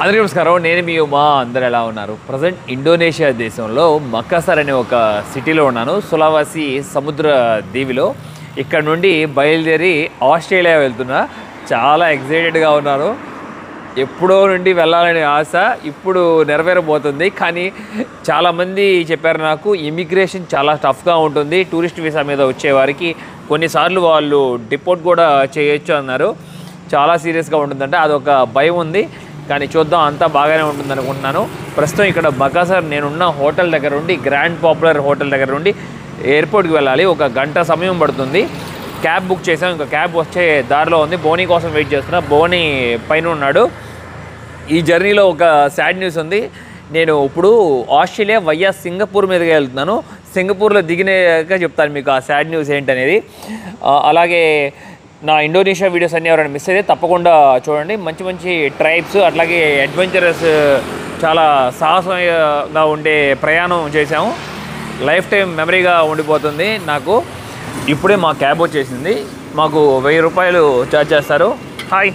అందరికీ నమస్కారం. నేను మీ ఉమా. అందరు ఎలా ఉన్నారు? ప్రజెంట్ ఇండోనేషియా దేశంలో మకాసార్ అనే ఒక సిటీలో ఉన్నాను, సులావాసి సముద్ర దీవిలో. ఇక్కడ నుండి బయలుదేరి ఆస్ట్రేలియా వెళ్తున్నా. చాలా ఎక్సైటెడ్గా ఉన్నాను. ఎప్పుడో నుండి వెళ్ళాలనే ఆశ ఇప్పుడు నెరవేరబోతుంది. కానీ చాలామంది చెప్పారు నాకు ఇమిగ్రేషన్ చాలా టఫ్గా ఉంటుంది, టూరిస్ట్ వీసా మీద వచ్చేవారికి కొన్నిసార్లు వాళ్ళు డిపోర్ట్ కూడా చేయొచ్చు అన్నారు. చాలా సీరియస్గా ఉంటుందంటే అదొక భయం ఉంది. కానీ చూద్దాం, అంతా బాగానే ఉంటుంది అనుకుంటున్నాను. ప్రస్తుతం ఇక్కడ మకాసార్ నేనున్న హోటల్ దగ్గర నుండి, గ్రాండ్ పాపులర్ హోటల్ దగ్గర నుండి ఎయిర్పోర్ట్కి వెళ్ళాలి. ఒక గంట సమయం పడుతుంది. క్యాబ్ బుక్ చేసాం, ఇంకా క్యాబ్ వచ్చే దారిలో ఉంది. బోనీ కోసం వెయిట్ చేస్తున్నా. బోనీ పైన ఉన్నాడు. ఈ జర్నీలో ఒక సాడ్ న్యూస్ ఉంది. నేను ఇప్పుడు ఆస్ట్రేలియా వయ్యా సింగపూర్ మీదుగా వెళ్తున్నాను. సింగపూర్లో దిగినాక చెప్తాను మీకు ఆ సాడ్ న్యూస్ ఏంటనేది. అలాగే నా ఇండోనేషియా వీడియోస్ అన్నీ ఎవరైనా మిస్ అయితే తప్పకుండా చూడండి. మంచి మంచి ట్రైబ్స్, అట్లాగే అడ్వెంచరస్, చాలా సాహసంగా ఉండే ప్రయాణం చేసాము. లైఫ్ టైం మెమరీగా ఉండిపోతుంది నాకు. ఇప్పుడే మా క్యాబ్ వచ్చేసింది. మాకు 1000 రూపాయలు ఛార్జ్ చేస్తారు. హాయ్.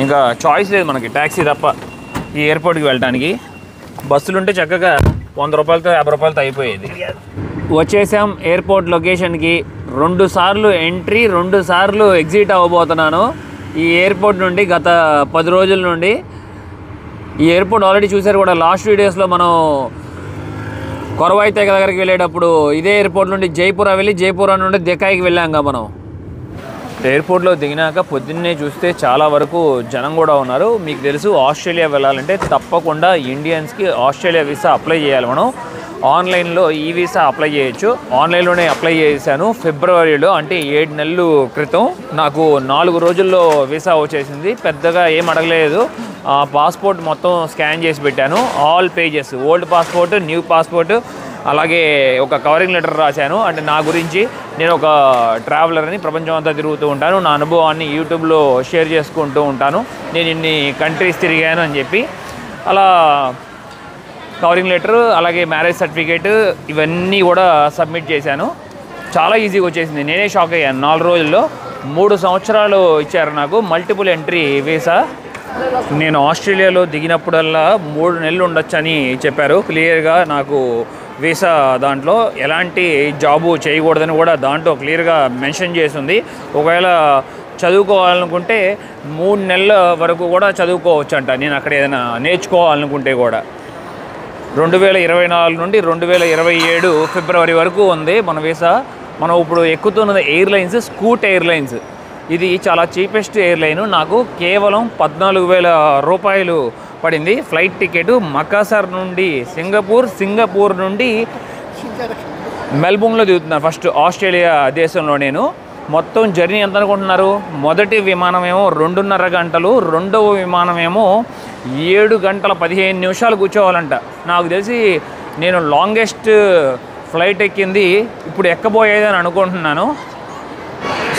ఇంకా చాయిస్ లేదు మనకి, ట్యాక్సీ తప్ప ఈ ఎయిర్పోర్ట్కి వెళ్ళడానికి. బస్సులు ఉంటే చక్కగా 100 రూపాయలతో 50 రూపాయలతో అయిపోయేది. వచ్చేసాం ఎయిర్పోర్ట్ లొకేషన్కి. 2 సార్లు ఎంట్రీ, 2 సార్లు ఎగ్జిట్ అవ్వబోతున్నాను ఈ ఎయిర్పోర్ట్ నుండి. గత 10 రోజుల నుండి ఈ ఎయిర్పోర్ట్ ఆల్రెడీ చూశారు కూడా. లాస్ట్ వీడియోస్లో మనం కొరవాయి తెగ దగ్గరికి వెళ్ళేటప్పుడు ఇదే ఎయిర్పోర్ట్ నుండి జైపురా వెళ్ళి, జైపురా నుండి దెకాయికి వెళ్ళాంగా మనం. ఎయిర్పోర్ట్లో దిగినాక పొద్దున్నే చూస్తే చాలా వరకు జనం కూడా ఉన్నారు. మీకు తెలుసు, ఆస్ట్రేలియా వెళ్ళాలంటే తప్పకుండా ఇండియన్స్కి ఆస్ట్రేలియా వీసా అప్లై చేయాలి. మనం ఆన్లైన్లో ఈ వీసా అప్లై చేయొచ్చు. ఆన్లైన్లోనే అప్లై చేశాను ఫిబ్రవరిలో, అంటే 7 నెలలు క్రితం. నాకు 4 రోజుల్లో వీసా వచ్చేసింది. పెద్దగా ఏం అడగలేదు. పాస్పోర్ట్ మొత్తం స్కాన్ చేసి పెట్టాను. All pages, old passport, new passport, అలాగే ఒక కవరింగ్ లెటర్ రాశాను. అంటే నా గురించి, నేను ఒక ట్రావెలర్ అని ప్రపంచం అంతా తిరుగుతూ ఉంటాను. నా అనుభవాన్ని యూట్యూబ్లో షేర్ చేసుకుంటూ ఉంటాను. నేను ఇన్ని కంట్రీస్ తిరిగాను అని చెప్పి. అలా కవరింగ్ లెటర్, అలాగే మ్యారేజ్ సర్టిఫికేట్, ఇవన్నీ కూడా సబ్మిట్ చేశాను. చాలా ఈజీగా వచ్చేసింది. నేనే షాక్ అయ్యాను. 4 రోజుల్లో 3 సంవత్సరాలు ఇచ్చారు నాకు మల్టిపుల్ ఎంట్రీ వీసా. నేను ఆస్ట్రేలియాలో దిగినప్పుడల్లా 3 నెలలు ఉండొచ్చని చెప్పారు క్లియర్గా నాకు. వీసా దాంట్లో ఎలాంటి జాబు చేయకూడదని కూడా దాంట్లో క్లియర్గా మెన్షన్ చేసింది. ఒకవేళ చదువుకోవాలనుకుంటే 3 నెలల వరకు కూడా చదువుకోవచ్చు అంట. నేను అక్కడ ఏదైనా నేర్చుకోవాలనుకుంటే కూడా. 2024 నుండి 2027 ఫిబ్రవరి వరకు ఉంది మన వీసా. మనం ఇప్పుడు ఎక్కుతున్నది ఎయిర్లైన్స్ స్కూట్ ఎయిర్లైన్స్. ఇది చాలా చీపెస్ట్ ఎయిర్లైన్. నాకు కేవలం 14,000 రూపాయలు పడింది ఫ్లైట్ టికెట్. మకాసార్ నుండి సింగపూర్ నుండి మెల్బోర్న్లో దిగుతున్నాను ఫస్ట్ ఆస్ట్రేలియా దేశంలో నేను. మొత్తం జర్నీ ఎంత అనుకుంటున్నారు? మొదటి విమానమేమో 2.5 గంటలు, రెండవ విమానమేమో 7 గంటల 15 నిమిషాలు కూర్చోవాలంట. నాకు తెలిసి నేను లాంగెస్ట్ ఫ్లైట్ ఎక్కింది ఇప్పుడు ఎక్కబోయేదని అనుకుంటున్నాను.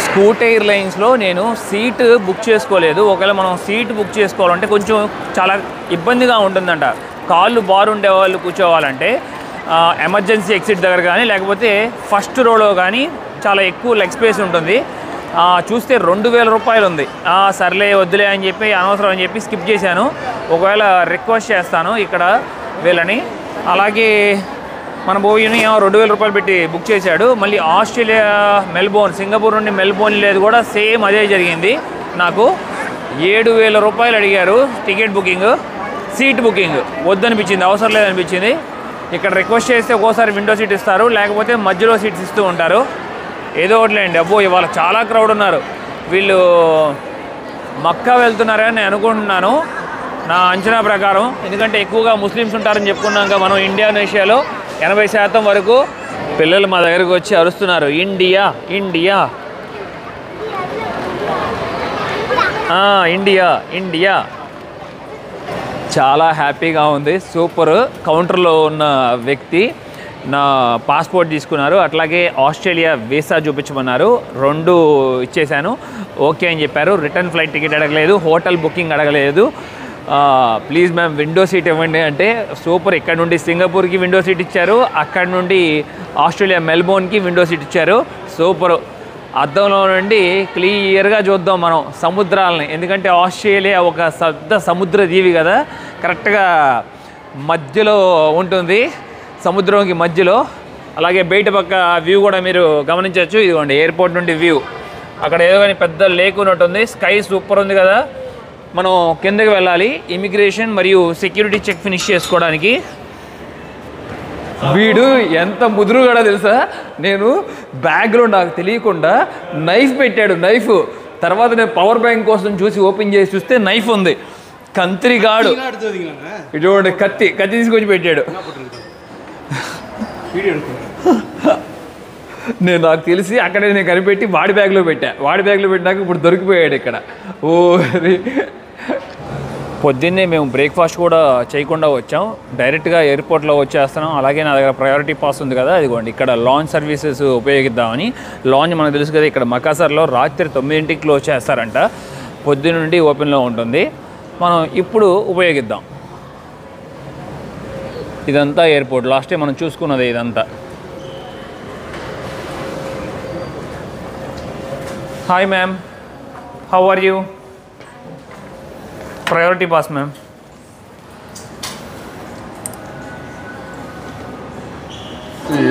స్కూట్ ఎయిర్లైన్స్లో నేను సీటు బుక్ చేసుకోలేదు. ఒకవేళ మనం సీట్ బుక్ చేసుకోవాలంటే కొంచెం చాలా ఇబ్బందిగా ఉంటుందంట. కాళ్ళు బారుండే వాళ్ళు కూర్చోవాలంటే ఎమర్జెన్సీ ఎగ్జిట్ దగ్గర కానీ, లేకపోతే ఫస్ట్ రోలో కానీ చాలా ఎక్కువ లెగ్ స్పేస్ ఉంటుంది. చూస్తే 2,000 రూపాయలు ఉంది. సర్లే వద్దులే అని చెప్పి, అనవసరం అని చెప్పి స్కిప్ చేశాను. ఒకవేళ రిక్వెస్ట్ చేస్తాను ఇక్కడ వీళ్ళని. అలాగే మన బోయిని 2,000 రూపాయలు పెట్టి బుక్ చేశాడు. మళ్ళీ ఆస్ట్రేలియా మెల్బోర్న్, సింగపూర్ నుండి మెల్బోర్న్ లేదు కూడా సేమ్ అదే జరిగింది. నాకు 7,000 రూపాయలు అడిగారు టికెట్ బుకింగ్. సీట్ బుకింగ్ వద్దనిపించింది, అవసరం లేదనిపించింది. ఇక్కడ రిక్వెస్ట్ చేస్తే ఒక్కోసారి విండో సీట్ ఇస్తారు, లేకపోతే మధ్యలో సీట్స్ ఇస్తూ ఉంటారు. ఏదో ఒకటిలేండి. అబ్బో, ఇవాళ చాలా క్రౌడ్ ఉన్నారు. వీళ్ళు మక్కా వెళ్తున్నారని నేను అనుకుంటున్నాను నా అంచనా ప్రకారం. ఎందుకంటే ఎక్కువగా ముస్లిమ్స్ ఉంటారని చెప్పుకున్నాక మనం ఇండోనేషియాలో 80% వరకు పిల్లలు మా దగ్గరకు వచ్చి అరుస్తున్నారు, ఇండియా ఇండియా ఇండియా ఇండియా. చాలా హ్యాపీగా ఉంది. సూపర్. కౌంటర్లో ఉన్న వ్యక్తి నా పాస్పోర్ట్ తీసుకున్నారు, అట్లాగే ఆస్ట్రేలియా వీసా చూపించమన్నారు. 2 ఇచ్చేశాను. ఓకే అని చెప్పారు. రిటర్న్ ఫ్లైట్ టికెట్ అడగలేదు, హోటల్ బుకింగ్ అడగలేదు. ప్లీజ్ మ్యామ్ విండో సీట్ ఇవ్వండి అంటే సూపర్. ఇక్కడ నుండి సింగపూర్కి విండో సీట్ ఇచ్చారు, అక్కడ నుండి ఆస్ట్రేలియా మెల్బోర్న్కి విండో సీట్ ఇచ్చారు. సూపర్. అద్దంలో నుండి క్లియర్గా చూద్దాం మనం సముద్రాలని. ఎందుకంటే ఆస్ట్రేలియా ఒక పెద్ద సముద్ర దీవి కదా, కరెక్ట్గా మధ్యలో ఉంటుంది, సముద్రంకి మధ్యలో. అలాగే బయట పక్క వ్యూ కూడా మీరు గమనించవచ్చు. ఇదిగోండి ఎయిర్పోర్ట్ నుండి వ్యూ. అక్కడ ఏదో కానీ పెద్ద లేక్ ఉన్నట్టుంది. స్కై సూపర్ ఉంది కదా. మనం కిందకి వెళ్ళాలి ఇమిగ్రేషన్ మరియు సెక్యూరిటీ చెక్ ఫినిష్ చేసుకోవడానికి. వీడు ఎంత ముదురుగాడో తెలుసా, నేను బ్యాగ్లో నాకు తెలియకుండా నైఫ్ పెట్టాడు. నైఫ్ తర్వాత నేను పవర్ బ్యాంక్ కోసం చూసి ఓపెన్ చేసి చూస్తే నైఫ్ ఉంది. కంత్రిగాడు ఇటువంటి కత్తి తీసుకొచ్చి పెట్టాడు. నాకు తెలిసి అక్కడే నేను కనిపెట్టి వాడి బ్యాగ్లో పెట్టాక ఇప్పుడు దొరికిపోయాడు ఇక్కడ. ఓ పొద్దున్నే మేము బ్రేక్ఫాస్ట్ కూడా చేయకుండా వచ్చాం, డైరెక్ట్గా ఎయిర్పోర్ట్లో వచ్చేస్తున్నాం. అలాగే నా దగ్గర ప్రయారిటీ పాస్ ఉంది కదా, ఇదిగోండి ఇక్కడ లాంచ్ సర్వీసెస్ ఉపయోగిద్దామని. లాంచ్ మనకు తెలుసు కదా, ఇక్కడ మకాసర్లో రాత్రి 9ంటికి క్లోజ్ చేస్తారంట, పొద్దున్న నుండి ఓపెన్లో ఉంటుంది. మనం ఇప్పుడు ఉపయోగిద్దాం. ఇదంతా ఎయిర్పోర్ట్, లాస్ట్ టైం మనం చూసుకున్నది ఇదంతా. Hi ma'am, how are you? Priority pass ma'am.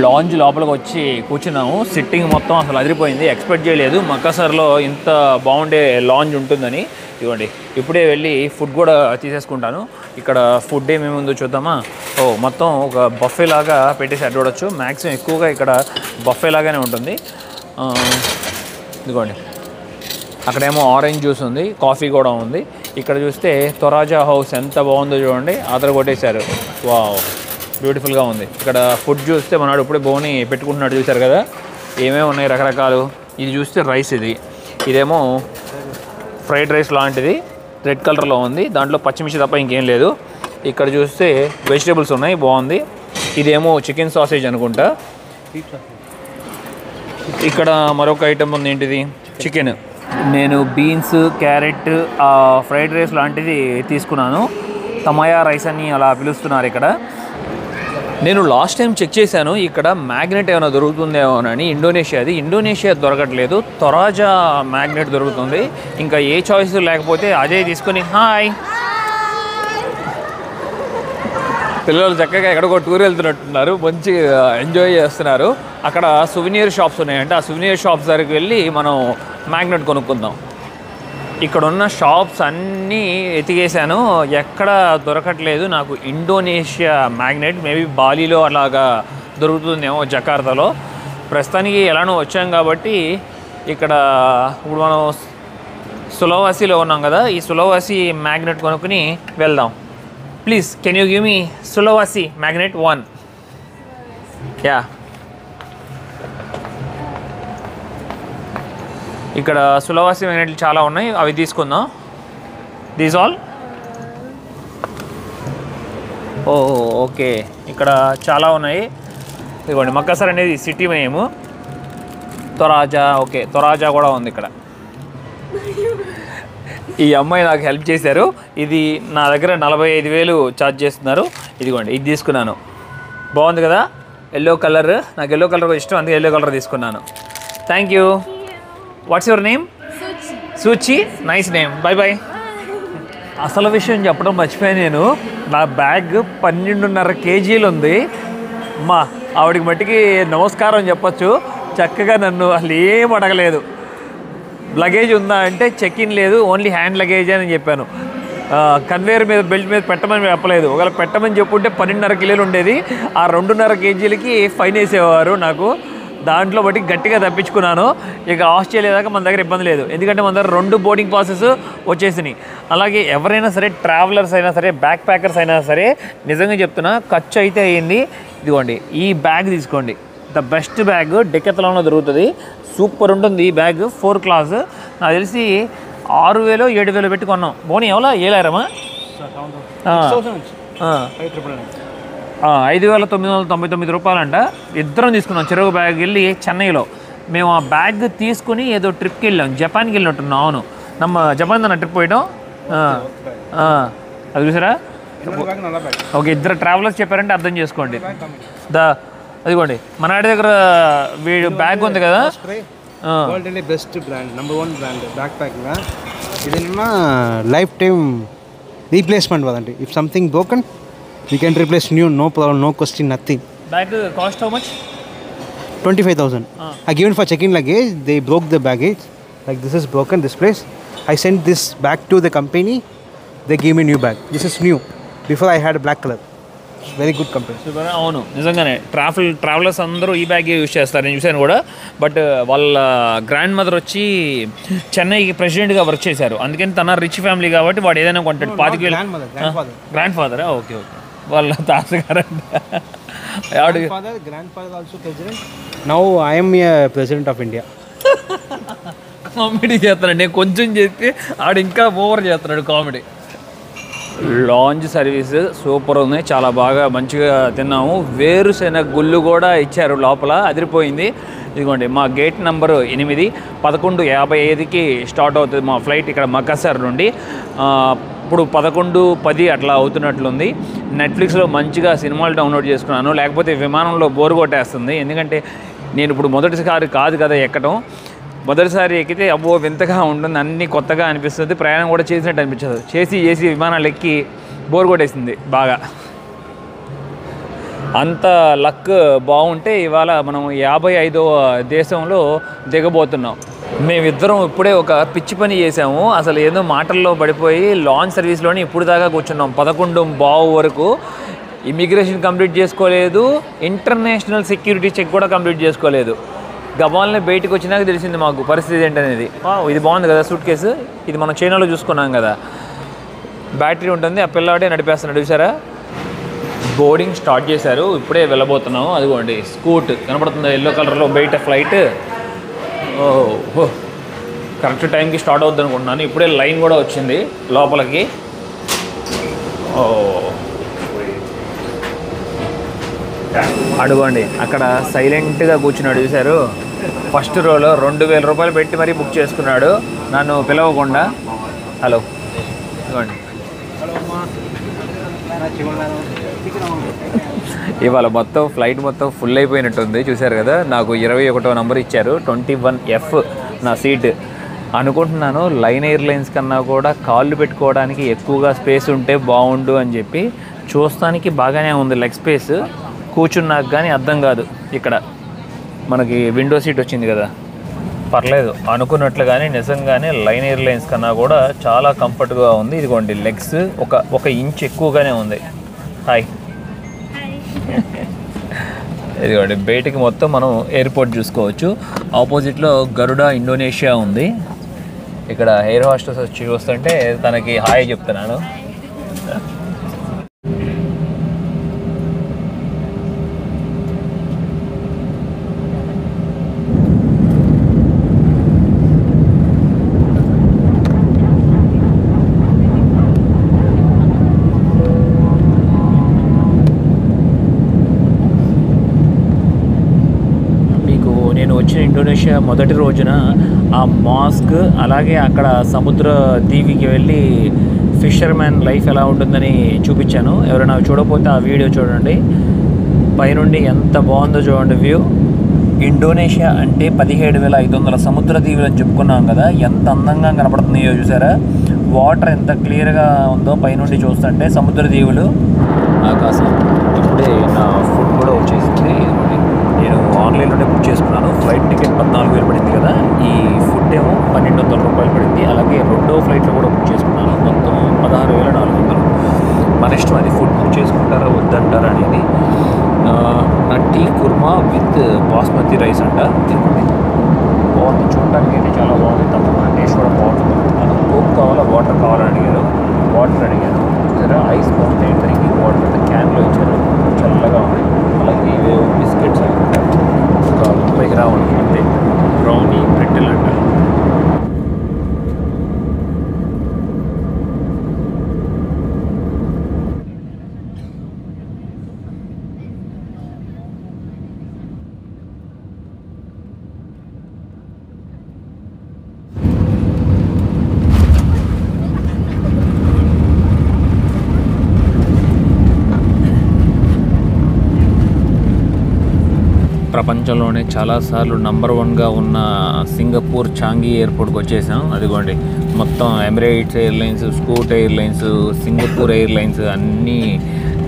Lounge లోపలికి వచ్చి కూర్చున్నాము. సిట్టింగ్ మొత్తం అసలు అదిరిపోయింది. ఎక్స్పెక్ట్ చేయలేదు మకాసర్లో ఇంత బాగుండే లాంజ్ ఉంటుందని. ఇవ్వండి ఇప్పుడే వెళ్ళి ఫుడ్ కూడా తీసేసుకుంటాను. ఇక్కడ ఫుడ్ ఏమేమి ఉందో చూద్దామా. మొత్తం ఒక బఫే లాగా పెట్టేసి అడ్డవచ్చు. మ్యాక్సిమం ఎక్కువగా ఇక్కడ బఫే లాగానే ఉంటుంది. ఇదిగోండి అక్కడేమో ఆరెంజ్ జ్యూస్ ఉంది, కాఫీ కూడా ఉంది. ఇక్కడ చూస్తే తొరాజా హౌస్ ఎంత బాగుందో చూడండి, ఆధార కొట్టేశారు. వావ్ బ్యూటిఫుల్గా ఉంది. ఇక్కడ ఫుడ్ చూస్తే మనవాడు ఇప్పుడే బోని పెట్టుకుంటున్నాడు, చూశారు కదా ఏమేమి ఉన్నాయి రకరకాలు. ఇది చూస్తే రైస్, ఇదేమో ఫ్రైడ్ రైస్ లాంటిది, రెడ్ కలర్లో ఉంది, దాంట్లో పచ్చిమిర్చి తప్ప ఇంకేం లేదు. ఇక్కడ చూస్తే వెజిటేబుల్స్ ఉన్నాయి, బాగుంది. ఇదేమో చికెన్ సాసేజ్ అనుకుంటా. ఇక్కడ మరొక ఐటమ్ ఉంది, ఏంటిది చికెన్. నేను బీన్స్, క్యారెట్, ఫ్రైడ్ రైస్ లాంటిది తీసుకున్నాను. తమయా రైస్ అని అలా పిలుస్తున్నారు ఇక్కడ. నేను లాస్ట్ టైం చెక్ చేశాను ఇక్కడ మ్యాగ్నెట్ ఏమైనా దొరుకుతుందేమోనని. ఇండోనేషియా దొరకట్లేదు, తొరాజా మ్యాగ్నెట్ దొరుకుతుంది. ఇంకా ఏ చాయిస్ లేకపోతే అదే తీసుకొని హాయ్ పిల్లలు చక్కగా ఎక్కడికో టూర్ వెళ్తున్నట్టున్నారు, మంచి ఎంజాయ్ చేస్తున్నారు. అక్కడ సువెనీర్ షాప్స్ ఉన్నాయంటే ఆ సువెనీర్ షాప్స్ దగ్గరికి వెళ్ళి మనం మ్యాగ్నెట్ కొనుక్కుందాం. ఇక్కడ ఉన్న షాప్స్ అన్నీ ఎతికేసాను, ఎక్కడ దొరకట్లేదు నాకు ఇండోనేషియా మ్యాగ్నెట్. మేబీ బాలీలో అలాగా దొరుకుతుందేమో, జకార్తాలో. ప్రస్తుతానికి ఎలానో వచ్చాం కాబట్టి ఇక్కడ ఇప్పుడు మనం సులవాసిలో ఉన్నాం కదా, ఈ సులవాసి మ్యాగ్నెట్ కొనుక్కుని వెళ్దాం. Please can you give me సులవాసి మ్యాగ్నెట్ 1? యా, ఇక్కడ సులవాసి మ్యాగ్నెట్లు చాలా ఉన్నాయి, అవి తీసుకుందాం. These all. ఓకే, ఇక్కడ చాలా ఉన్నాయి. ఇదిగోండి మకాసర్ అనేది సిటీ నేము. తొరాజా, ఓకే తొరాజా కూడా ఉంది ఇక్కడ. ఈ అమ్మాయి నాకు హెల్ప్ చేశారు. ఇది నా దగ్గర 45,000 ఛార్జ్ చేస్తున్నారు. ఇదిగోండి ఇది తీసుకున్నాను, బాగుంది కదా, ఎల్లో కలర్. నాకు ఎల్లో కలర్ ఇష్టం, అందుకే ఎల్లో కలర్ తీసుకున్నాను. Thank you. What's your name? Suchi. Nice name. Bye bye. అసలు విషయం చెప్పడం మర్చిపోయాను నేను. నా బ్యాగ్ 12.5 kgs ఉంది. మా ఆవిడికి మట్టికి నమస్కారం చెప్పచ్చు, చక్కగా నన్ను అసలు ఏం అడగలేదు. లగేజ్ ఉందా అంటే చెక్ ఇన్ లేదు, ఓన్లీ హ్యాండ్ లగేజ్ అని చెప్పాను. కన్వేయర్ మీద బెల్ట్ మీద పెట్టమని చెప్పలేదు. ఒకవేళ పెట్టమని చెప్పుంటే 12.5 kilos ఉండేది. ఆ 2.5 kgsకి ఫైన్ వేసేవారు నాకు. దాంట్లో బట్టి గట్టిగా తప్పించుకున్నాను. ఇక ఆస్ట్రేలియా దాకా మన దగ్గర ఇబ్బంది లేదు, ఎందుకంటే మన దగ్గర 2 బోర్డింగ్ పాసెస్ వచ్చేసినాయి. అలాగే ఎవరైనా సరే, ట్రావెలర్స్ అయినా సరే, బ్యాక్ ప్యాకర్స్ అయినా సరే, నిజంగా చెప్తున్నా ఖర్చు అయితే అయ్యింది. ఇదిగోండి ఈ బ్యాగ్ తీసుకోండి, ద బెస్ట్ బ్యాగ్ డెకాథలాన్లో దొరుకుతుంది. సూపర్ ఉంటుంది ఈ బ్యాగ్, 4 class. నాకు తెలిసి 6,000 7,000 పెట్టి కొన్నాం. బోని ఎవరో 7,000 5,999 రూపాయలంట. ఇద్దరం తీసుకున్నాం చెరువు బ్యాగ్. వెళ్ళి చెన్నైలో మేము ఆ బ్యాగ్ తీసుకుని ఏదో ట్రిప్కి వెళ్ళాం, జపాన్కి వెళ్ళినట్టున్నాం. అవును, నమ్మ జపాన్ తన ట్రిప్ పోయడం. అది చూసారా, ఓకే ఇద్దరు ట్రావెలర్స్ చెప్పారంటే అర్థం చేసుకోండి. అదిగోండి మన ఆడి దగ్గర వీడు బ్యాగ్ ఉంది కదా, వరల్డ్ అంటే best brand, number 1 brand back packing. ఇదేమన్నా లైఫ్ టైం రీప్లేస్మెంట్ కదండి. If something broken you can replace new, no problem, no question, nothing. Bag cost how much? 25,000. I given for checking luggage. They broke the baggage. Like this is broken, this place. I sent this back to the company. They gave me new bag. This is new. Before I had a black color. It's very good company. అవును, నిజంగానే travellers అందరూ ఈ bag use చేస్తారు, నేను చూశాను కూడా. But వాళ్ళ grand mother వచ్చి చెన్నైకి ప్రెసిడెంట్గా వర్క్ చేశారు, అందుకని తన రిచ్ ఫ్యామిలీ కాబట్టి వాడు ఏదైనా కొంటాడు. 25,000. గ్రాండ్ ఫాదరా? ఓకే ఓకే, వాళ్ళ తాతగారు. Grandfather also president. Now I am a president of India. Comedy చేస్తున్నాడు, నేను కొంచెం చేస్తే ఆడు ఇంకా ఓవర్ చేస్తున్నాడు కామెడీ. లాంజ్ సర్వీస్ సూపర్ ఉంది, చాలా బాగా మంచిగా తిన్నాము. వేరుశెనగ గుళ్ళు కూడా ఇచ్చారు లోపల, అదిరిపోయింది. ఇదిగోండి మా గేట్ నెంబరు 8, 11:55కి స్టార్ట్ అవుతుంది మా ఫ్లైట్ ఇక్కడ మకసర్ నుండి. ఇప్పుడు 11:10 అట్లా అవుతున్నట్లుంది. నెట్ఫ్లిక్స్లో మంచిగా సినిమాలు డౌన్లోడ్ చేసుకున్నాను, లేకపోతే విమానంలో బోరు కొట్టేస్తుంది. ఎందుకంటే నేను ఇప్పుడు మొదటిసారి కాదు కదా ఎక్కడం, మొదటిసారి ఎక్కితే అబ్బో వింతగా ఉంటుంది, అన్నీ కొత్తగా అనిపిస్తుంది, ప్రయాణం కూడా చేసినట్టు అనిపించదు. చేసి విమానాలు ఎక్కి బోరు కొట్టేసింది బాగా. అంత లక్ బాగుంటే ఇవాళ మనం 55వ దేశంలో దిగబోతున్నాం. మేమిద్దరం ఇప్పుడే ఒక పిచ్చి పని చేసాము, అసలు ఏదో మాటల్లో పడిపోయి లాంచ్ సర్వీస్లోని ఇప్పుడు దాకా కూర్చున్నాం 11:15 వరకు. ఇమిగ్రేషన్ కంప్లీట్ చేసుకోలేదు, ఇంటర్నేషనల్ సెక్యూరిటీ చెక్ కూడా కంప్లీట్ చేసుకోలేదు. గబాల్ని బయటకు వచ్చినాక తెలిసింది మాకు పరిస్థితి ఏంటనేది. ఇది బాగుంది కదా సూట్ కేసు, ఇది మనం చైనాలో చూసుకున్నాం కదా, బ్యాటరీ ఉంటుంది, ఆ పిల్లవాడే నడిపేస్తున్నాడు చూసారా. బోర్డింగ్ స్టార్ట్ చేశారు, ఇప్పుడే వెళ్ళబోతున్నాము. అదిగోండి స్కూట్ కనపడుతుంది ఎల్లో కలర్లో బయట ఫ్లైట్. ఓహో, కరెక్ట్ టైంకి స్టార్ట్ అవుద్ది అనుకుంటున్నాను. ఇప్పుడే లైన్ కూడా వచ్చింది లోపలికి. అడుగోండి అక్కడ సైలెంట్గా కూర్చున్నాడు చూశారు, ఫస్ట్ రోలో 2,000 రూపాయలు పెట్టి మరీ బుక్ చేసుకున్నాడు నన్ను పిలవకుండా. హలో ఇవ్వండి. ఇవాళ మొత్తం ఫ్లైట్ మొత్తం ఫుల్ అయిపోయినట్టుంది చూశారు కదా. నాకు 21వ నెంబర్ ఇచ్చారు, 21F నా సీట్. అనుకుంటున్నాను లైన్ ఎయిర్లైన్స్ కన్నా కూడా కాళ్ళు పెట్టుకోవడానికి ఎక్కువగా స్పేస్ ఉంటే బాగుండు అని చెప్పి. చూస్తానికి బాగానే ఉంది లెగ్ స్పేస్, కూర్చున్నాక కానీ అర్థం కాదు. ఇక్కడ మనకి విండో సీట్ వచ్చింది కదా, పర్లేదు అనుకున్నట్లుగానే నిజంగానే లైన్ ఎయిర్లైన్స్ కన్నా కూడా చాలా కంఫర్ట్గా ఉంది. ఇదిగోండి లెగ్స్ ఒక ఇంచ్ ఎక్కువగానే ఉంది. హాయ్. ఇదిగోండి బయటికి మొత్తం మనం ఎయిర్పోర్ట్ చూసుకోవచ్చు. ఆపోజిట్లో గరుడా ఇండోనేషియా ఉంది. ఇక్కడ ఎయిర్ హోస్టెస్ వచ్చి చూస్తుంటే తనకి హాయ్ చెప్తున్నాను. నేను వచ్చిన ఇండోనేషియా మొదటి రోజున ఆ మాస్క్, అలాగే అక్కడ సముద్ర దీవికి వెళ్ళి ఫిషర్మ్యాన్ లైఫ్ ఎలా ఉంటుందని చూపించాను. ఎవరైనా చూడకపోతే ఆ వీడియో చూడండి. పైనుండి ఎంత బాగుందో చూడండి వ్యూ. ఇండోనేషియా అంటే 17,500 సముద్ర దీవులు అని చెప్పుకున్నాం కదా, ఎంత అందంగా కనపడుతున్నాయో చూసారా. వాటర్ ఎంత క్లియర్గా ఉందో పైనుండి చూస్తుంటే. సముద్ర దీవులు, ఆకాశం. ఇప్పుడే నా ఫుడ్ కూడా వచ్చేసింది. నేను ఆన్లైన్లోనే బుక్ చేసుకున్నాను. ఫ్లైట్ టికెట్ 14,000 పడింది కదా, ఈ ఫుడ్ ఏమో 1,200 రూపాయలు పడింది. అలాగే రెండో ఫ్లైట్లో కూడా బుక్ చేసుకున్నాను, మొత్తం 16,400. మన ఇష్టం అది, ఫుడ్ బుక్ చేసుకుంటారా వద్దంటారా అనేది. నట్టి కుర్మా విత్ బాస్మతి రైస్ అంట. బాగుంది చూడటానికి, అయితే చాలా బాగుంది. తప్పకుండా టేస్ట్ కూడా బాగుంటుంది. నాకు కోక్ కావాలా వాటర్ కావాలని అడిగారు, వాటర్ అడిగాను. చూసారా ఐస్ మౌంటైన్ డ్రింకింగ్ వాటర్ క్యాన్లో ఇచ్చారు, చల్లగా ఉంది. అలాగే ఇవే బిస్కెట్స్ అనమాట, ఒక 30 గ్రాములు అంతే. బ్రౌనీ బ్రెడ్లు అంటారు. ప్రపంచంలోనే చాలాసార్లు నంబర్ 1గా ఉన్న సింగపూర్ చాంగి ఎయిర్పోర్ట్కి వచ్చేసాం. అదిగోండి మొత్తం Emirates airlines, Scoot airlines, Singapore airlines అన్నీ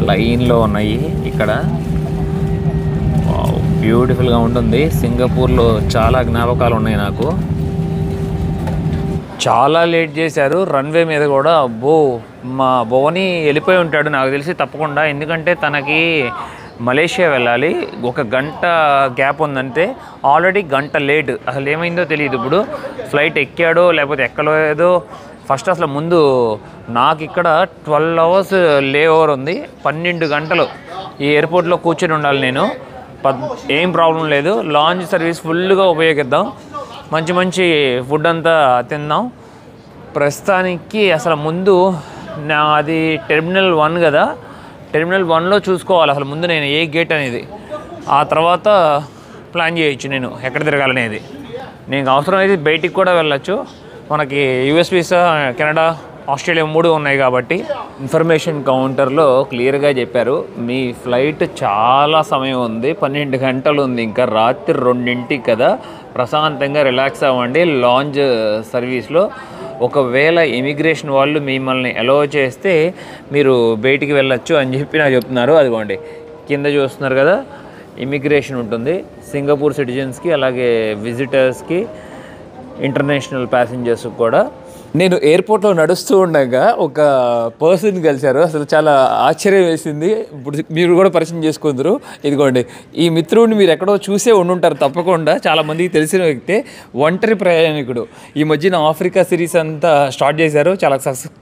లైన్లో ఉన్నాయి. ఇక్కడ బ్యూటిఫుల్గా ఉంటుంది. సింగపూర్లో చాలా జ్ఞాపకాలు ఉన్నాయి నాకు. చాలా లేట్ చేశారు రన్వే మీద కూడా. మా భువని వెళ్ళిపోయి ఉంటాడు నాకు తెలిసి తప్పకుండా, ఎందుకంటే తనకి మలేషియా వెళ్ళాలి. 1 గంట గ్యాప్ ఉందంటే ఆల్రెడీ గంట లేట్. అసలు ఏమైందో తెలియదు. ఇప్పుడు ఫ్లైట్ ఎక్కాడో లేకపోతే ఎక్కలేదో. ఫస్ట్ అసలు ముందు నాకు ఇక్కడ 12 అవర్స్ లే ఓవర్ ఉంది. 12 గంటలు ఈ ఎయిర్పోర్ట్లో కూర్చొని ఉండాలి నేను. ఏం ప్రాబ్లం లేదు. లాంచ్ సర్వీస్ ఫుల్గా ఉపయోగిద్దాం. మంచి మంచి ఫుడ్ అంతా తిందాం. ప్రస్తుతానికి అసలు ముందు అది టెర్మినల్ 1 కదా, టెర్మినల్ 1లో చూసుకోవాలి అసలు ముందు నేను ఏ గేట్ అనేది. ఆ తర్వాత ప్లాన్ చేయొచ్చు నేను ఎక్కడ తిరగాలనేది. నేను అవసరం అయితే బయటికి కూడా వెళ్ళచ్చు. మనకి యూఎస్ వీసా, కెనడా, ఆస్ట్రేలియా 3 ఉన్నాయి కాబట్టి. ఇన్ఫర్మేషన్ కౌంటర్లో క్లియర్గా చెప్పారు, మీ ఫ్లైట్ చాలా సమయం ఉంది, 12 గంటలు ఉంది, ఇంకా రాత్రి 2ంటికి కదా, ప్రశాంతంగా రిలాక్స్ అవ్వండి లాంచ్ సర్వీస్లో. ఒకవేళ ఇమిగ్రేషన్ వాళ్ళు మిమ్మల్ని అలౌ చేస్తే మీరు బయటికి వెళ్ళొచ్చు అని చెప్పి నాకు చెప్తున్నారు. అదిగోండి కింద చూస్తున్నారు కదా, ఇమిగ్రేషన్ ఉంటుంది సింగపూర్ సిటిజన్స్కి, అలాగే విజిటర్స్కి, ఇంటర్నేషనల్ ప్యాసింజర్స్కి కూడా. నేను ఎయిర్పోర్ట్లో నడుస్తూ ఉండగా ఒక పర్సన్ కలిశారు. అసలు చాలా ఆశ్చర్యం వేసింది. ఇప్పుడు మీరు కూడా పరిచయం చేసుకుందరు. ఇదిగోండి ఈ మిత్రుడిని మీరు ఎక్కడో చూసే ఉండుంటారు తప్పకుండా. చాలామందికి తెలిసిన వ్యక్తే. ఒంటరి ప్రయాణికుడు. ఈ మధ్యన ఆఫ్రికా సిరీస్ అంతా స్టార్ట్ చేశారు. చాలా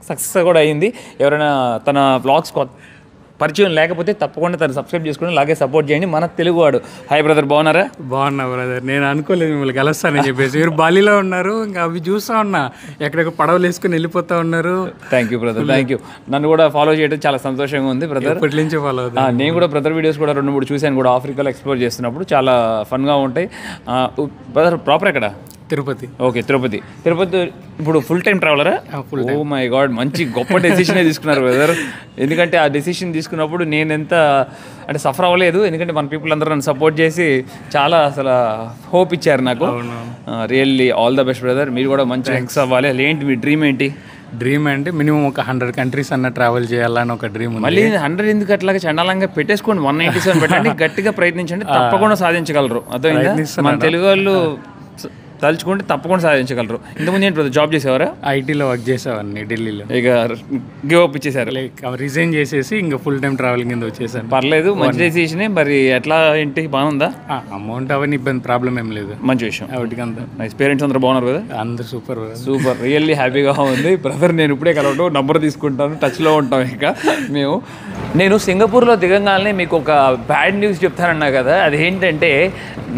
సక్సెస్ కూడా అయింది. ఎవరైనా తన వ్లాగ్స్ పరిచయం లేకపోతే తప్పకుండా తను సబ్స్క్రైబ్ చేసుకుని అలాగే సపోర్ట్ చేయండి. మన తెలుగువాడు. హాయ్ బ్రదర్, బాగున్నారా? బాగున్నా బ్రదర్. నేను అనుకోలేదు మిమ్మల్ని కలుస్తానని చెప్పేసి. మీరు బాలీలో ఉన్నారు, ఇంకా అవి చూస్తూ ఉన్నా, ఎక్కడికి పడవలు వేసుకుని వెళ్ళిపోతూ ఉన్నారు. Thank you brother, thank you. నన్ను కూడా ఫాలో చేయడం చాలా సంతోషంగా ఉంది బ్రదర్. ఇప్పటి నుంచి ఫాలో అవుతాను. నేను కూడా బ్రదర్ వీడియోస్ కూడా 2-3 చూశాను కూడా, ఆఫ్రికాలో ఎక్స్ప్లోర్ చేస్తున్నప్పుడు చాలా ఫన్గా ఉంటాయి. బ్రదర్ ప్రాపర్ ఎక్కడ? తిరుపతి. ఓకే, తిరుపతి. ఇప్పుడు ఫుల్ టైం ట్రావెలరా? ఓ మై గాడ్, మంచి గొప్ప డెసిషనే తీసుకున్నారు బ్రదర్. ఎందుకంటే ఆ డెసిషన్ తీసుకున్నప్పుడు నేను ఎంత అంటే సఫర్ అవ్వలేదు. ఎందుకంటే మన పీపుల్ అందరూ నన్ను సపోర్ట్ చేసి చాలా అసలు హోప్ ఇచ్చారు నాకు. Really all the best brother. మీరు కూడా మంచి సక్సెస్ అవ్వాలి. ఏంటి మీ డ్రీమ్ ఏంటి? డ్రీమ్ అంటే మినిమం ఒక 100 కంట్రీస్ అన్న ట్రావెల్ చేయాలని ఒక డ్రీమ్. మళ్ళీ 100 ఎందుకు అట్లాగా చండాలంగా పెట్టేసుకోండి, 197 పెట్టండి, గట్టిగా ప్రయత్నించండి, తప్పకుండా సాధించగలరు. అర్థమైందా? మన తెలుగు వాళ్ళు తలుచుకుంటే తప్పకుండా సాధించగలరు. ఇంతకుముందు ఏంటి జాబ్ చేసేవారా? ఐటీలో వర్క్ చేసేవాడిని ఢిల్లీలో. ఇక గివ్ అప్ ఇచ్చేసారు? రిజైన్ చేసేసి ఇంకా ఫుల్ టైం ట్రావెలింగ్ కింద వచ్చేసాను. పర్లేదు, మంచి డెసిషన్. మరి ఎట్లా ఏంటి, బాగుందా? అమౌంట్ అవన్నీ ఇబ్బంది, ప్రాబ్లం ఏం లేదు. మంచి విషయం. వాటికంతా నైస్. పేరెంట్స్ అందరూ బాగున్నారు కదా? అందరు సూపర్ సూపర్. రియల్లీ హ్యాపీగా ఉంది బ్రదర్. నేను ఇప్పుడే కలవటం, నంబర్ తీసుకుంటాను, టచ్లో ఉంటాం ఇక మేము. నేను సింగపూర్లో దిగంగానే మీకు ఒక బ్యాడ్ న్యూస్ చెప్తానన్నా కదా. అదేంటంటే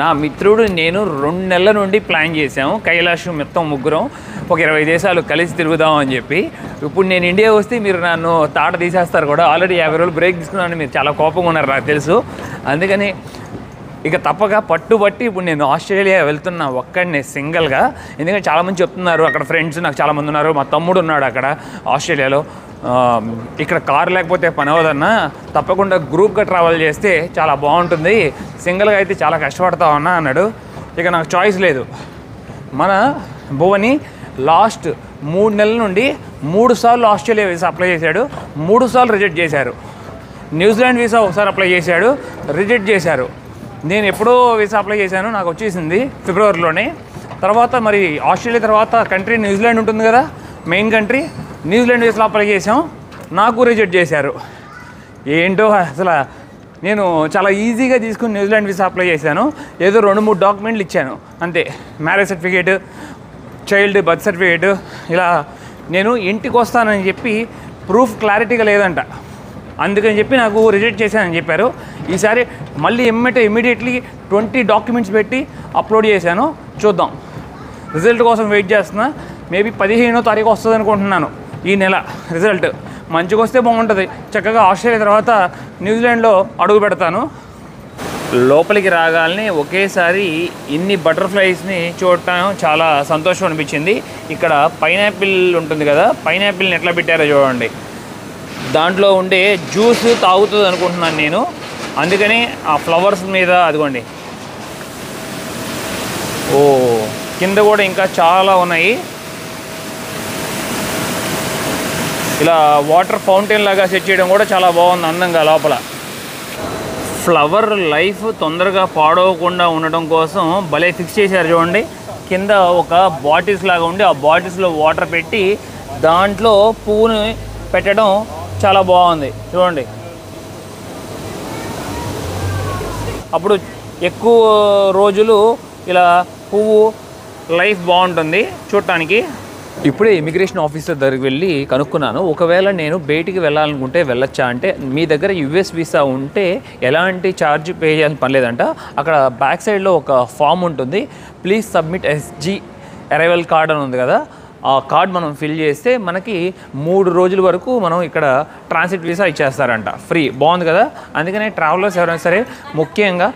నా మిత్రుడు నేను 2 నెలల నుండి ప్లాన్ చేసాము, కైలాష్ మొత్తం ముగ్గురం ఒక 20 దేశాలు కలిసి తిరుగుదాం అని చెప్పి. ఇప్పుడు నేను ఇండియా వస్తే మీరు నన్ను తాట తీసేస్తారు కూడా. ఆల్రెడీ 50 రోజులు బ్రేక్ తీసుకున్నాను, మీరు చాలా కోపంగా ఉన్నారు నాకు తెలుసు. అందుకని ఇక తప్పక పట్టుబట్టి ఇప్పుడు నేను ఆస్ట్రేలియా వెళ్తున్నా ఒక్కడినే సింగిల్గా. ఎందుకంటే చాలామంది చెప్తున్నారు, అక్కడ ఫ్రెండ్స్ నాకు చాలామంది ఉన్నారు, మా తమ్ముడు ఉన్నాడు అక్కడ ఆస్ట్రేలియాలో. ఇక్కడ కారు లేకపోతే పని అవ్వదన్నా, తప్పకుండా గ్రూప్గా ట్రావెల్ చేస్తే చాలా బాగుంటుంది, సింగిల్గా అయితే చాలా కష్టపడతా ఉన్నా అన్నాడు. ఇక నాకు చాయిస్ లేదు. మన భువని లాస్ట్ 3 నెలల నుండి 3 సార్లు ఆస్ట్రేలియా వీసా అప్లై చేశాడు, 3 సార్లు రిజెక్ట్ చేశారు. న్యూజిలాండ్ వీసా ఒకసారి అప్లై చేశాడు, రిజెక్ట్ చేశారు. నేను ఎప్పుడో వీసా అప్లై చేశాను, నాకు వచ్చేసింది ఫిబ్రవరిలోనే. తర్వాత మరి ఆస్ట్రేలియా తర్వాత కంట్రీ న్యూజిలాండ్ ఉంటుంది కదా, మెయిన్ కంట్రీ. న్యూజిలాండ్ వీసాలో అప్లై చేసాం, నాకు రిజెక్ట్ చేశారు. ఏంటో అసలు నేను చాలా ఈజీగా తీసుకుని న్యూజిలాండ్ వీసా అప్లై చేశాను. ఏదో 2-3 డాక్యుమెంట్లు ఇచ్చాను అంతే, marriage certificate, child birth certificate. ఇలా నేను ఇంటికి వస్తానని చెప్పి ప్రూఫ్ క్లారిటీగా లేదంట, అందుకని చెప్పి నాకు రిజెక్ట్ చేశానని చెప్పారు. ఈసారి మళ్ళీ ఇమ్మీడియట్లీ 20 డాక్యుమెంట్స్ పెట్టి అప్లోడ్ చేశాను. చూద్దాం, రిజల్ట్ కోసం వెయిట్ చేస్తున్నా. మేబీ 15వ తారీఖు వస్తుంది అనుకుంటున్నాను ఈ నెల రిజల్ట్. మంచిగా వస్తే బాగుంటుంది. చక్కగా ఆస్ట్రేలియా తర్వాత న్యూజిలాండ్లో అడుగు పెడతాను. లోపలికి రాగాలని ఒకేసారి ఇన్ని బటర్ఫ్లైస్ని చూడటం చాలా సంతోషం అనిపించింది. ఇక్కడ పైనాపిల్ ఉంటుంది కదా, పైనాపిల్ని ఎట్లా పెట్టారో చూడండి. దాంట్లో ఉండే జ్యూస్ తాగుతుంది అనుకుంటున్నాను నేను. అందుకని ఆ ఫ్లవర్స్ మీద అదిగోండి ఓ కింద కూడా ఇంకా చాలా ఉన్నాయి. ఇలా వాటర్ ఫౌంటైన్ లాగా సెట్ చేయడం కూడా చాలా బాగుంది అందంగా. లోపల ఫ్లవర్ లైఫ్ తొందరగా పాడవకుండా ఉండడం కోసం భలే ఫిక్స్ చేశారు చూడండి. కింద ఒక బాటిల్స్ లాగా ఉండి ఆ బాటిల్స్లో వాటర్ పెట్టి దాంట్లో పువ్వుని పెట్టడం చాలా బాగుంది చూడండి. అప్పుడు ఎక్కువ రోజులు ఇలా పువ్వు లైఫ్ బాగుంటుంది చూడటానికి. ఇప్పుడే ఇమిగ్రేషన్ ఆఫీసర్ దగ్గరికి వెళ్ళి కనుక్కున్నాను, ఒకవేళ నేను బయటికి వెళ్ళాలనుకుంటే వెళ్ళొచ్చా అంటే, మీ దగ్గర యుఎస్ వీసా ఉంటే ఎలాంటి ఛార్జ్ పే చేయాల్సిన పని లేదంట. అక్కడ బ్యాక్ సైడ్లో ఒక ఫామ్ ఉంటుంది, please submit SG arrival card అని ఉంది కదా, ఆ కార్డ్ మనం ఫిల్ చేస్తే మనకి 3 రోజుల వరకు మనం ఇక్కడ ట్రాన్సిట్ వీసా ఇచ్చేస్తారంట ఫ్రీ. బాగుంది కదా. అందుకనే ట్రావెలర్స్ ఎవరైనా సరే ముఖ్యంగా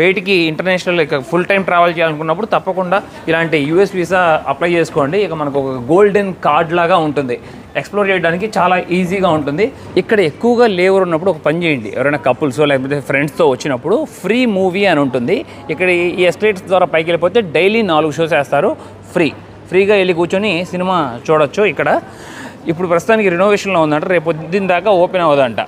బయటికి ఇంటర్నేషనల్ ఇక ఫుల్ టైం ట్రావెల్ చేయాలనుకున్నప్పుడు తప్పకుండా ఇలాంటి యూఎస్ వీసా అప్లై చేసుకోండి. ఇక మనకు ఒక గోల్డెన్ కార్డ్ లాగా ఉంటుంది, ఎక్స్ప్లోర్ చేయడానికి చాలా ఈజీగా ఉంటుంది. ఇక్కడ ఎక్కువగా లేవర్ ఉన్నప్పుడు ఒక పని చేయండి, ఎవరైనా కపుల్స్ లేకపోతే ఫ్రెండ్స్తో వచ్చినప్పుడు ఫ్రీ మూవీ అని ఉంటుంది. ఇక్కడ ఈ ఎస్కలేటర్స్ ద్వారా పైకి వెళ్ళిపోతే డైలీ 4 షోస్ వేస్తారు ఫ్రీగా వెళ్ళి కూర్చొని సినిమా చూడొచ్చు. ఇక్కడ ఇప్పుడు ప్రస్తుతానికి రినోవేషన్లో ఉందంట, రేపు పొద్దున్న దాకా ఓపెన్ అవ్వదంట.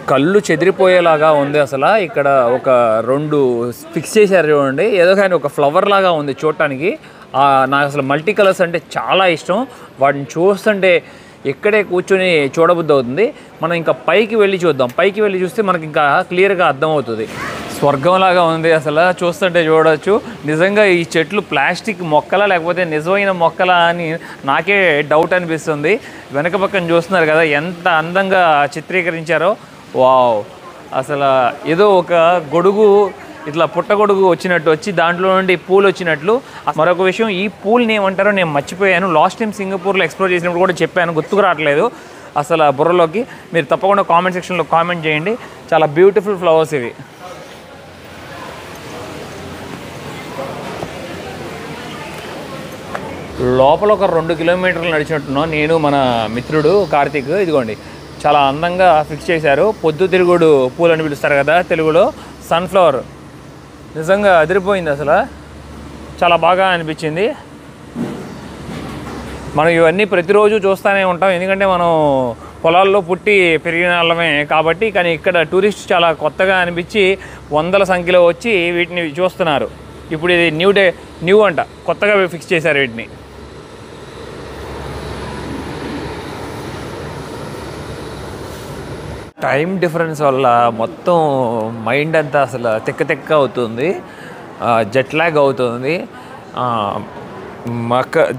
కళ్ళు చెదిరిపోయేలాగా ఉంది అసలు. ఇక్కడ ఒక 2 ఫిక్స్ చేశారు చూడండి, ఏదో కానీ ఒక ఫ్లవర్ లాగా ఉంది చూడటానికి. నాకు అసలు మల్టీ కలర్స్ అంటే చాలా ఇష్టం, వాటిని చూస్తుంటే ఇక్కడే కూర్చొని చూడబుద్ధి అవుతుంది. మనం ఇంకా పైకి వెళ్ళి చూద్దాం, పైకి వెళ్ళి చూస్తే మనకి ఇంకా క్లియర్గా అర్థమవుతుంది. స్వర్గంలాగా ఉంది అసలు, చూస్తుంటే చూడవచ్చు. నిజంగా ఈ చెట్లు ప్లాస్టిక్ మొక్కలా లేకపోతే నిజమైన మొక్కలా అని నాకే డౌట్ అనిపిస్తుంది. వెనక పక్కన చూస్తున్నారు కదా ఎంత అందంగా చిత్రీకరించారో. వావ్, అసలు ఏదో ఒక గొడుగు ఇట్లా పుట్టగొడుగు వచ్చినట్టు వచ్చి దాంట్లో నుండి పూలు వచ్చినట్లు. మరొక విషయం, ఈ పూల్ని ఏమంటారో నేను మర్చిపోయాను. లాస్ట్ టైం సింగపూర్లో ఎక్స్ప్లోర్ చేసినప్పుడు కూడా చెప్పాను, గుర్తుకు రావట్లేదు అసలు బుర్రలోకి. మీరు తప్పకుండా కామెంట్ సెక్షన్లో కామెంట్ చేయండి. చాలా బ్యూటిఫుల్ ఫ్లవర్స్ ఇవి. లోపల ఒక 2 కిలోమీటర్లు నడిచినట్టున్నాం నేను మన మిత్రుడు కార్తీక్. ఇదిగోండి చాలా అందంగా ఫిక్స్ చేశారు. పొద్దుతిరుగుడు పూలు అని పిలుస్తారు కదా తెలుగులో, సన్ఫ్లవర్. నిజంగా అదిరిపోయింది అసలు, చాలా బాగా అనిపించింది. మనం ఇవన్నీ ప్రతిరోజు చూస్తూనే ఉంటాం, ఎందుకంటే మనం పొలాల్లో పుట్టి పెరిగిన వాళ్ళమే కాబట్టి. కానీ ఇక్కడ టూరిస్ట్ చాలా కొత్తగా అనిపించి వందల సంఖ్యలో వచ్చి వీటిని చూస్తున్నారు. ఇప్పుడు ఇది న్యూ అంట, కొత్తగా ఫిక్స్ చేశారు వీటిని. టైం డిఫరెన్స్ వల్ల మొత్తం మైండ్ అంతా అసలు తెక్క అవుతుంది, జెట్ లాగ్ అవుతుంది.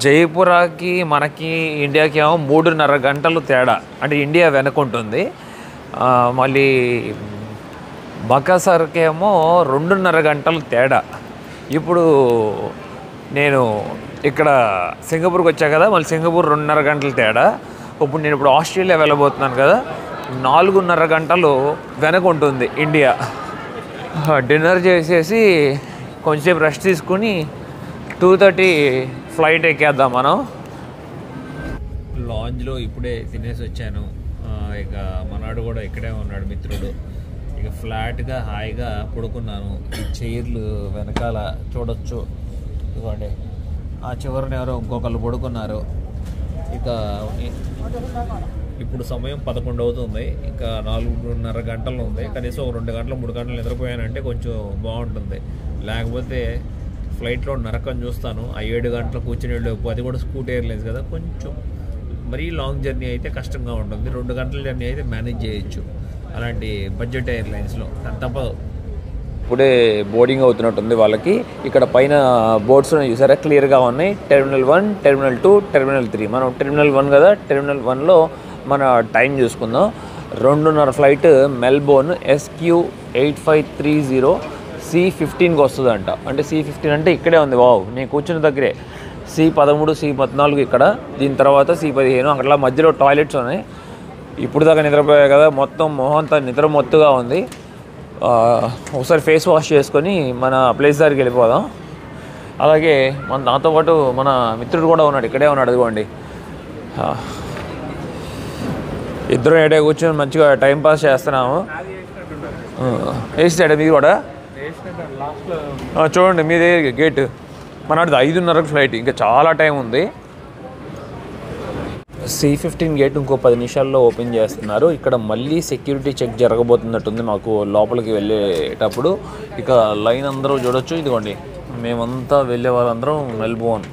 జైపురాకి మనకి ఇండియాకి ఏమో 3.5 గంటలు తేడా, అంటే ఇండియా వెనకుంటుంది. మళ్ళీ మకసర్కి ఏమో 2.5 గంటలు తేడా. ఇప్పుడు నేను ఇక్కడ సింగపూర్కి వచ్చా కదా, మళ్ళీ సింగపూర్ 2.5 గంటలు తేడా. ఇప్పుడు నేను ఆస్ట్రేలియా వెళ్ళబోతున్నాను కదా, 4.5 గంటలు వెనక ఉంటుంది ఇండియా. డిన్నర్ చేసేసి కొంచెంసేపు రెస్ట్ తీసుకుని 2:30 ఫ్లైట్ ఎక్కేద్దాం మనం. లాంజ్లో ఇప్పుడే తినేసి వచ్చాను. ఇక మనాడు కూడా ఇక్కడే ఉన్నాడు మిత్రుడు. ఇక ఫ్లాట్గా హాయిగా పడుకున్నాను. ఈ చైర్లు వెనకాల చూడొచ్చు, ఇదిగోండి ఆ చివరిని ఎవరో ఇంకొకళ్ళు పడుకున్నారు. ఇక ఇప్పుడు సమయం 11 అవుతుంది, ఇంకా 4.5 గంటలు ఉంది. కనీసం 2 గంటలు 3 గంటలు నిద్రపోయానంటే కొంచెం బాగుంటుంది. లేకపోతే ఫ్లైట్లో నరకం చూస్తాను. ఆ 7 గంటలు కూర్చుని వెళ్ళేపు, అది కూడా స్కూట్ ఎయిర్లైన్స్ కదా, కొంచెం మరీ లాంగ్ జర్నీ అయితే కష్టంగా ఉంటుంది. 2 గంటల జర్నీ అయితే మేనేజ్ చేయొచ్చు అలాంటి బడ్జెట్ ఎయిర్లైన్స్లో, తప్పదు. ఇప్పుడే బోర్డింగ్ అవుతున్నట్టుంది వాళ్ళకి. ఇక్కడ పైన బోర్డ్స్ చూసారా, క్లియర్గా ఉన్నాయి. Terminal 1, terminal 2, terminal 3. మనం టెర్మినల్ 1 కదా, టెర్మినల్ 1లో మన టైం చూసుకుందాం. 2:30 ఫ్లైట్ మెల్బోర్న్ SQ8530 C15కి వస్తుందంట. అంటే C15 అంటే ఇక్కడే ఉంది. వావ్, నేను కూర్చున్న దగ్గరే. C13, C14 ఇక్కడ, దీని తర్వాత C15. అక్కడ మధ్యలో టాయిలెట్స్ ఉన్నాయి. ఇప్పుడు దాకా నిద్రపోయాయి కదా, మొత్తం మొహంతా నిద్ర మొత్తుగా ఉంది. ఒకసారి ఫేస్ వాష్ చేసుకొని మన ప్లేస్ దగ్గరికి వెళ్ళిపోదాం. అలాగే నాతో పాటు మన మిత్రుడు కూడా ఉన్నాడు, ఇక్కడే ఉన్నాడు, అదిగోండి. ఇద్దరు ఏడే కూర్చొని మంచిగా టైం పాస్ చేస్తున్నాము. వేసాడు మీరు కూడా చూడండి, మీదే గేట్. మనది 5:30కి ఫ్లైట్, ఇంకా చాలా టైం ఉంది. C-15 గేట్ ఇంకో 10 నిమిషాల్లో ఓపెన్ చేస్తున్నారు. ఇక్కడ మళ్ళీ సెక్యూరిటీ చెక్ జరగబోతున్నట్టుంది మాకు లోపలికి వెళ్ళేటప్పుడు. ఇక లైన్ అందరూ చూడొచ్చు. ఇదిగోండి, మేమంతా వెళ్ళే వాళ్ళందరం మెల్బోర్న్.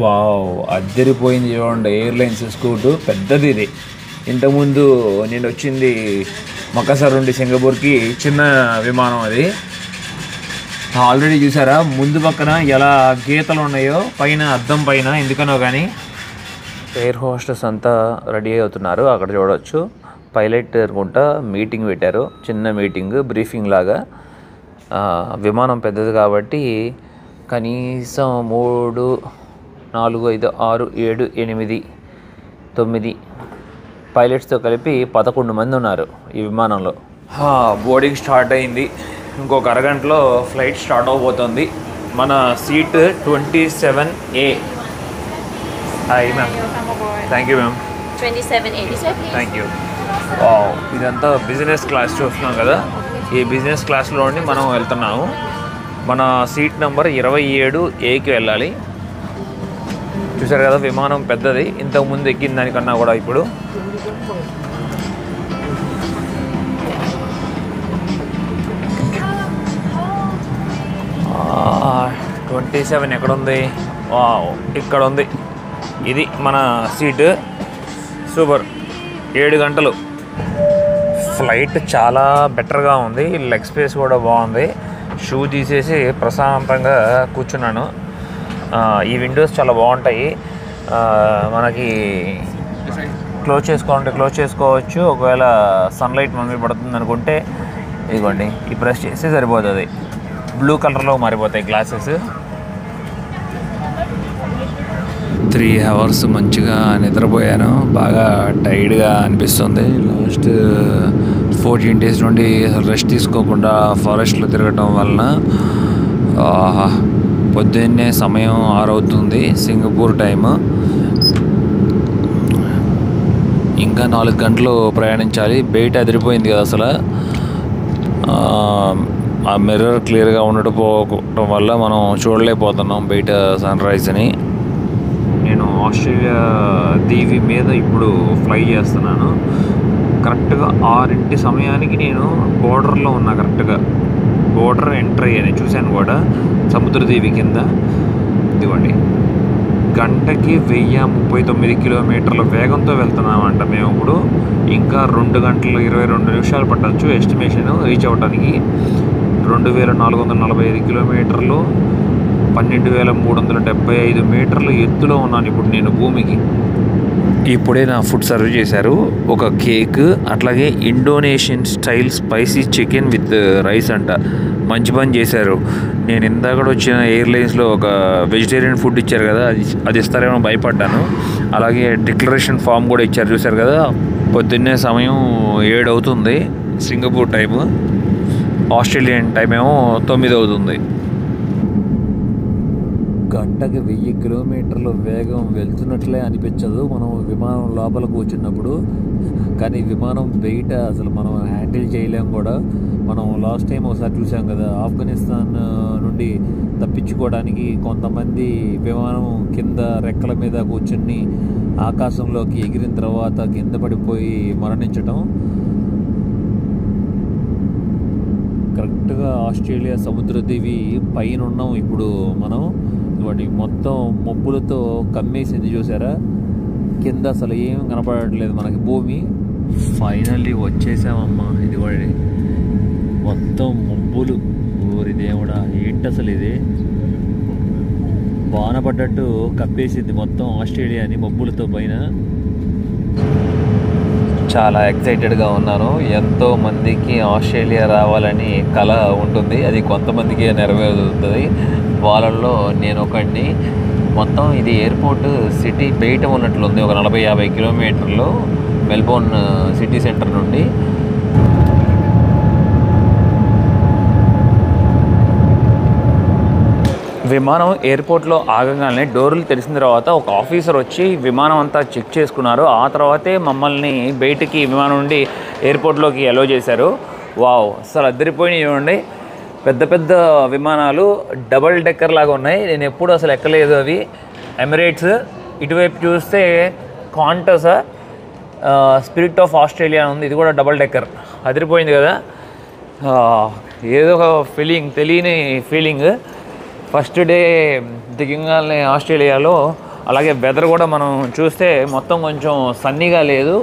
వావ్, అద్దరిపోయింది చూడండి ఎయిర్లైన్స్ స్కూటు. పెద్దది ఇది. ఇంతకుముందు నేను వచ్చింది మకసర్ నుండి సింగపూర్కి చిన్న విమానం అది. ఆల్రెడీ చూసారా ముందు పక్కన ఎలా గీతలు ఉన్నాయో పైన అద్దం పైన, ఎందుకనో కానీ. ఎయిర్ హోస్టెస్ అంతా రెడీ అవుతున్నారు, అక్కడ చూడవచ్చు. పైలట్ అనుకుంటా మీటింగ్ పెట్టారు, చిన్న మీటింగ్, బ్రీఫింగ్ లాగా. విమానం పెద్దది కాబట్టి కనీసం 3, 4, 5, 6, 7, 8, 9 పైలట్స్తో కలిపి 11 మంది ఉన్నారు ఈ విమానంలో. బోర్డింగ్ స్టార్ట్ అయింది. ఇంకొక అరగంటలో ఫ్లైట్ స్టార్ట్ అవబోతుంది. మన seat 27A. Hi ma'am. Thank you ma'am. 27A, thank you. ఇదంతా బిజినెస్ క్లాస్ చూస్తున్నాం కదా, ఈ బిజినెస్ క్లాస్లో నుండి మనం వెళ్తున్నాము. మన సీట్ నెంబర్ 27Aకి వెళ్ళాలి. చూసారు కదా, విమానం పెద్దది, ఇంతకుముందు ఎక్కిన దానికన్నా కూడా. ఇప్పుడు 27 ఎక్కడుంది? ఇక్కడ ఉంది. ఇది మన సీటు. సూపర్. 7 గంటలు ఫ్లైట్ చాలా బెటర్గా ఉంది. లెగ్ స్పేస్ కూడా బాగుంది. షూ తీసేసి ప్రశాంతంగా కూర్చున్నాను. ఈ విండోస్ చాలా బాగుంటాయి. మనకి క్లోజ్ చేసుకోవాలంటే క్లోజ్ చేసుకోవచ్చు. ఒకవేళ సన్లైట్ మన మీద పడుతుంది అనుకుంటే ఇదిగోండి, ఈ ప్రెస్ చేసి సరిపోతుంది. బ్లూ కలర్లో మారిపోతాయి గ్లాసెస్. 3 అవర్స్ మంచిగా నిద్రపోయాను. బాగా టైర్డ్గా అనిపిస్తుంది. లాస్ట్ 14 డేస్ నుండి రెస్ట్ తీసుకోకుండా ఫారెస్ట్లో తిరగటం వలన పొద్దున్నే సమయం 6 అవుతుంది సింగపూర్ టైము. ఇంకా 4 గంటలు ప్రయాణించాలి. బయట అదిరిపోయింది కదా అసలు. ఆ మిర్రర్ క్లియర్గా ఉండకపోవడం వల్ల మనం చూడలేకపోతున్నాం బయట సన్ రైజ్ని. నేను ఆస్ట్రేలియా దీవి మీద ఇప్పుడు ఫ్లై చేస్తున్నాను. కరెక్ట్గా 6 సమయానికి నేను బోర్డర్లో ఉన్నా. కరెక్ట్గా బోర్డర్ ఎంటర్ అయ్యాను, చూశాను కూడా సముద్రదీవి కింద. ఇదిగోండి, గంటకి 1039 కిలోమీటర్ల వేగంతో వెళ్తున్నామంట మేము ఇప్పుడు. ఇంకా 2 గంటల 22 నిమిషాలు పట్టచ్చు ఎస్టిమేషన్ రీచ్ అవ్వడానికి. 2445 కిలోమీటర్లు, 12,375 మీటర్ల ఎత్తులో ఉన్నాను ఇప్పుడు నేను భూమికి. ఇప్పుడే నా ఫుడ్ సర్వ్ చేశారు. ఒక కేక్, అట్లాగే Indonesian style spicy chicken with rice అంట. మంచి పని చేశారు. నేను ఇందాక వచ్చిన ఎయిర్లైన్స్లో ఒక వెజిటేరియన్ ఫుడ్ ఇచ్చారు కదా, అది ఇస్తారేమో భయపడ్డాను. అలాగే డిక్లరేషన్ ఫామ్ కూడా ఇచ్చారు, చూశారు కదా. పొద్దున్నే సమయం 7 అవుతుంది సింగపూర్ టైము. ఆస్ట్రేలియన్ టైం ఏమో 9 అవుతుంది. గంటకి 1000 కిలోమీటర్ల వేగం వెళ్తున్నట్లే అనిపించదు మనం విమానం లోపల కూర్చున్నప్పుడు. కానీ విమానం బయట అసలు మనం హ్యాండిల్ చేయలేం కూడా. మనం లాస్ట్ టైం ఒకసారి చూసాం కదా, ఆఫ్ఘనిస్తాన్ నుండి తప్పించుకోవడానికి కొంతమంది విమానం కింద రెక్కల మీద కూర్చుని ఆకాశంలోకి ఎగిరిన తర్వాత కింద పడిపోయి మరణించటం. కరెక్ట్గా ఆస్ట్రేలియా సముద్రదీవి పైన ఉన్నాం ఇప్పుడు మనం. వాటి మొత్తం మబ్బులతో కమ్మేసింది, చూసారా. కింద అసలు ఏం కనపడట్లేదు మనకి భూమి. ఫైనల్లీ వచ్చేసామమ్మా. ఇది కూడా మొత్తం మబ్బులు. ఊరి దేవుడా, ఏంటి అసలు ఇది. వాన పడ్డట్టు కప్పేసింది మొత్తం ఆస్ట్రేలియాని మబ్బులతో పైన. చాలా ఎక్సైటెడ్గా ఉన్నాను. ఎంతో మందికి ఆస్ట్రేలియా రావాలని కళ ఉంటుంది, అది కొంతమందికి నెరవేరుతుంది. వాళ్ళల్లో నేను ఒకడిని. మొత్తం ఇది ఎయిర్పోర్ట్ సిటీ బయట ఉన్నట్లుంది, ఒక 40-50 కిలోమీటర్లు మెల్బోర్న్ సిటీ సెంటర్ నుండి. విమానం ఎయిర్పోర్ట్లో ఆగగానే డోర్లు తెరిచిన తర్వాత ఒక ఆఫీసర్ వచ్చి విమానం అంతా చెక్ చేసుకున్నారు. ఆ తర్వాతే మమ్మల్ని బయటికి విమానం నుండి ఎయిర్పోర్ట్లోకి అలో చేశారు. వావ్, అసలు అద్దరిపోయినాయి చూడండి. పెద్ద పెద్ద విమానాలు డబల్ డెక్కర్ లాగా ఉన్నాయి. నేను ఎప్పుడు అసలు ఎక్కలేదు అవి. ఎమిరేట్స్, ఇటువైపు చూస్తే కాంటస్, స్పిరిట్ ఆఫ్ ఆస్ట్రేలియా ఉంది, ఇది కూడా డబల్ డెక్కర్. అదిరిపోయింది కదా. ఏదో ఒక ఫీలింగ్, తెలియని ఫీలింగ్. ఫస్ట్ డే దిగంగానే ఆస్ట్రేలియాలో. అలాగే వెదర్ కూడా మనం చూస్తే మొత్తం కొంచెం సన్నీగా లేదు,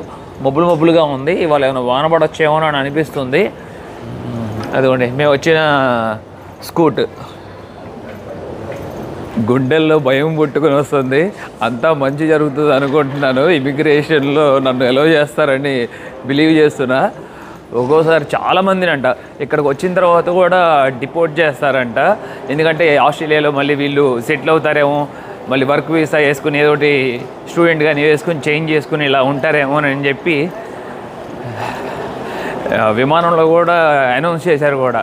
మబ్బులుగా ఉంది. ఇవాళ ఏమైనా వాన పడొచ్చేమో అని అనిపిస్తుంది. అదిగోండి మేము వచ్చిన స్కూట్. గుండెల్లో భయం పుట్టుకొని వస్తుంది. అంతా మంచి జరుగుతుంది అనుకుంటున్నాను. ఇమిగ్రేషన్లో నన్ను ఎలో చేస్తారని బిలీవ్ చేస్తున్నా. ఒక్కోసారి చాలామందిని అంట ఇక్కడికి వచ్చిన తర్వాత కూడా డిపోర్ట్ చేస్తారంట. ఎందుకంటే ఆస్ట్రేలియాలో మళ్ళీ వీళ్ళు సెటిల్ అవుతారేమో, మళ్ళీ వర్క్ వీసా వేసుకుని ఏదోటి స్టూడెంట్ కానీ వేసుకుని చేంజ్ చేసుకుని ఇలా ఉంటారేమో అని చెప్పి విమానంలో కూడా అనౌన్స్ చేశారు కూడా.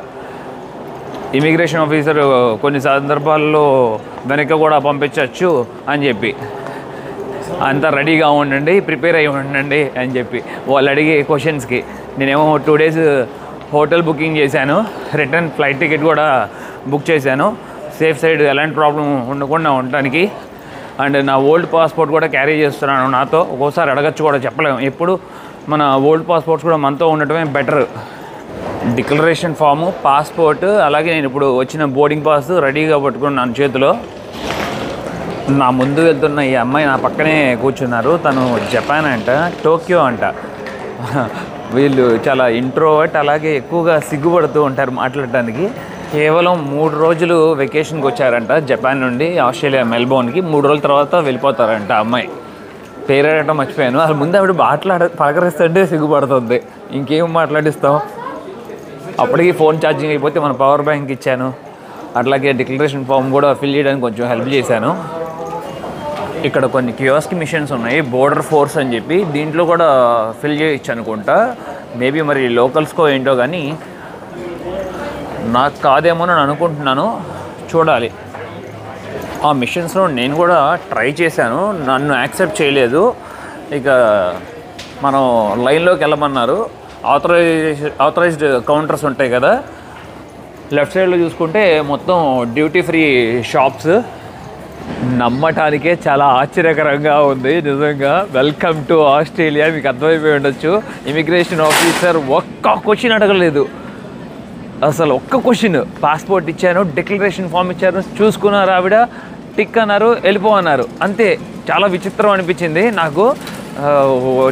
ఇమిగ్రేషన్ ఆఫీసర్ కొన్ని సందర్భాల్లో వెనక్కి కూడా పంపించవచ్చు అని చెప్పి, అంతా రెడీగా ఉండండి, ప్రిపేర్ అయ్యి ఉండండి అని చెప్పి వాళ్ళు అడిగే క్వశ్చన్స్కి. నేనేమో 2 days హోటల్ బుకింగ్ చేశాను, రిటర్న్ ఫ్లైట్ టికెట్ కూడా బుక్ చేశాను, సేఫ్ సైడ్ ఎలాంటి ప్రాబ్లం ఉండకుండా ఉండటానికి. అండ్ నా ఓల్డ్ పాస్పోర్ట్ కూడా క్యారీ చేస్తున్నాను నాతో. ఒక్కోసారి అడగచ్చు కూడా, చెప్పలేము. ఎప్పుడు మన ఓల్డ్ పాస్పోర్ట్స్ కూడా మనతో ఉండటమే బెటర్. డిక్లరేషన్ ఫాము, పాస్పోర్ట్, అలాగే నేను ఇప్పుడు వచ్చిన బోర్డింగ్ పాస్ రెడీగా పట్టుకున్నాను చేతిలో. నా ముందు వెళ్తున్న ఈ అమ్మాయి నా పక్కనే కూర్చున్నారు. తను జపాన్ అంట, టోక్యో అంట. వీళ్ళు చాలా ఇంట్రోవర్ట్, అలాగే ఎక్కువగా సిగ్గుపడుతూ ఉంటారు మాట్లాడటానికి. కేవలం 3 రోజులు వెకేషన్కి వచ్చారంట జపాన్ నుండి ఆస్ట్రేలియా మెల్బోర్న్కి. 3 రోజుల తర్వాత వెళ్ళిపోతారంట. అమ్మాయి పేరేడటం మర్చిపోయాను. అసలు ముందు ఆవిడ పలకరిస్తుంటే సిగ్గుపడుతుంది, ఇంకేం మాట్లాడిస్తాం. అప్పటికి ఫోన్ ఛార్జింగ్ అయిపోతే మన పవర్ బ్యాంక్ ఇచ్చాను. అట్లాగే డిక్లరేషన్ ఫామ్ కూడా ఫిల్ చేయడానికి కొంచెం హెల్ప్ చేశాను. ఇక్కడ కొన్ని కియోస్క్ మిషన్స్ ఉన్నాయి, బోర్డర్ ఫోర్స్ అని చెప్పి. దీంట్లో కూడా ఫిల్ చేయొచ్చు అనుకుంటా. మేబీ మరి లోకల్స్కో ఏంటో కానీ నాకు కాదేమో అని అనుకుంటున్నాను, చూడాలి. ఆ మిషన్స్లో నేను కూడా ట్రై చేశాను, నన్ను యాక్సెప్ట్ చేయలేదు. ఇక మనం లైన్లోకి వెళ్ళమన్నారు. ఆథరైజ్డ్ కౌంటర్స్ ఉంటాయి కదా, లెఫ్ట్ సైడ్లో చూసుకుంటే మొత్తం డ్యూటీ ఫ్రీ షాప్స్. నమ్మటానికే చాలా ఆశ్చర్యకరంగా ఉంది నిజంగా. వెల్కమ్ టు ఆస్ట్రేలియా, మీకు అర్థమైపోయి ఉండొచ్చు. ఇమిగ్రేషన్ ఆఫీసర్ ఒక్క క్వశ్చన్ అడగలేదు అసలు, ఒక్క క్వశ్చన్. పాస్పోర్ట్ ఇచ్చాను, డిక్లరేషన్ ఫామ్ ఇచ్చాను, చూసుకున్నారు ఆవిడ, టిక్ అన్నారు, వెళ్ళిపోన్నారు, అంతే. చాలా విచిత్రం అనిపించింది నాకు.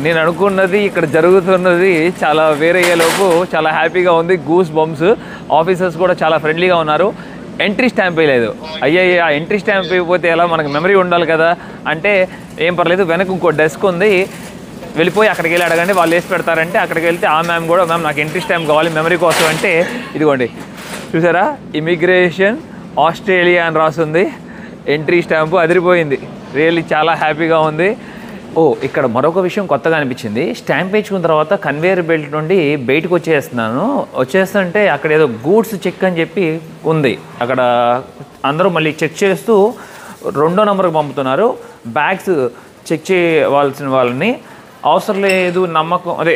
నేను అనుకున్నది ఇక్కడ జరుగుతున్నది చాలా వేరే అయ్యేలోపు చాలా హ్యాపీగా ఉంది. Goose bumps. ఆఫీసర్స్ కూడా చాలా ఫ్రెండ్లీగా ఉన్నారు. ఎంట్రీ స్టాంప్ వేయలేదు. అయ్యయ్య, ఆ ఎంట్రీ స్టాంప్ వేయకపోతే ఎలా, మనకు మెమరీ ఉండాలి కదా అంటే, ఏం పర్లేదు, వెనక ఇంకో డెస్క్ ఉంది, వెళ్ళిపోయి అక్కడికి వెళ్ళి అడగండి, వాళ్ళు వేసి పెడతారంటే అక్కడికి వెళ్తే ఆ మ్యామ్ కూడా, మ్యామ్ నాకు ఎంట్రీ స్టాంప్ కావాలి మెమరీ కోసం అంటే, ఇదిగోండి చూసారా, ఇమిగ్రేషన్ ఆస్ట్రేలియా అని రాస్తుంది, ఎంట్రీ స్టాంపు. అదిరిపోయింది, రియల్లీ చాలా హ్యాపీగా ఉంది. ఓ, ఇక్కడ మరొక విషయం కొత్తగా అనిపించింది. స్టాంప్ వేయించుకున్న తర్వాత కన్వేయర్ బెల్ట్ నుండి బయటకు వచ్చేస్తుంటే అక్కడ ఏదో గూడ్స్ చెక్ అని చెప్పి ఉంది. అక్కడ అందరూ మళ్ళీ చెక్ చేస్తూ 2వ నెంబర్కి పంపుతున్నారు. బ్యాగ్స్ చెక్ చేయవలసిన వాళ్ళని అవసరం లేదు, నమ్మకం అదే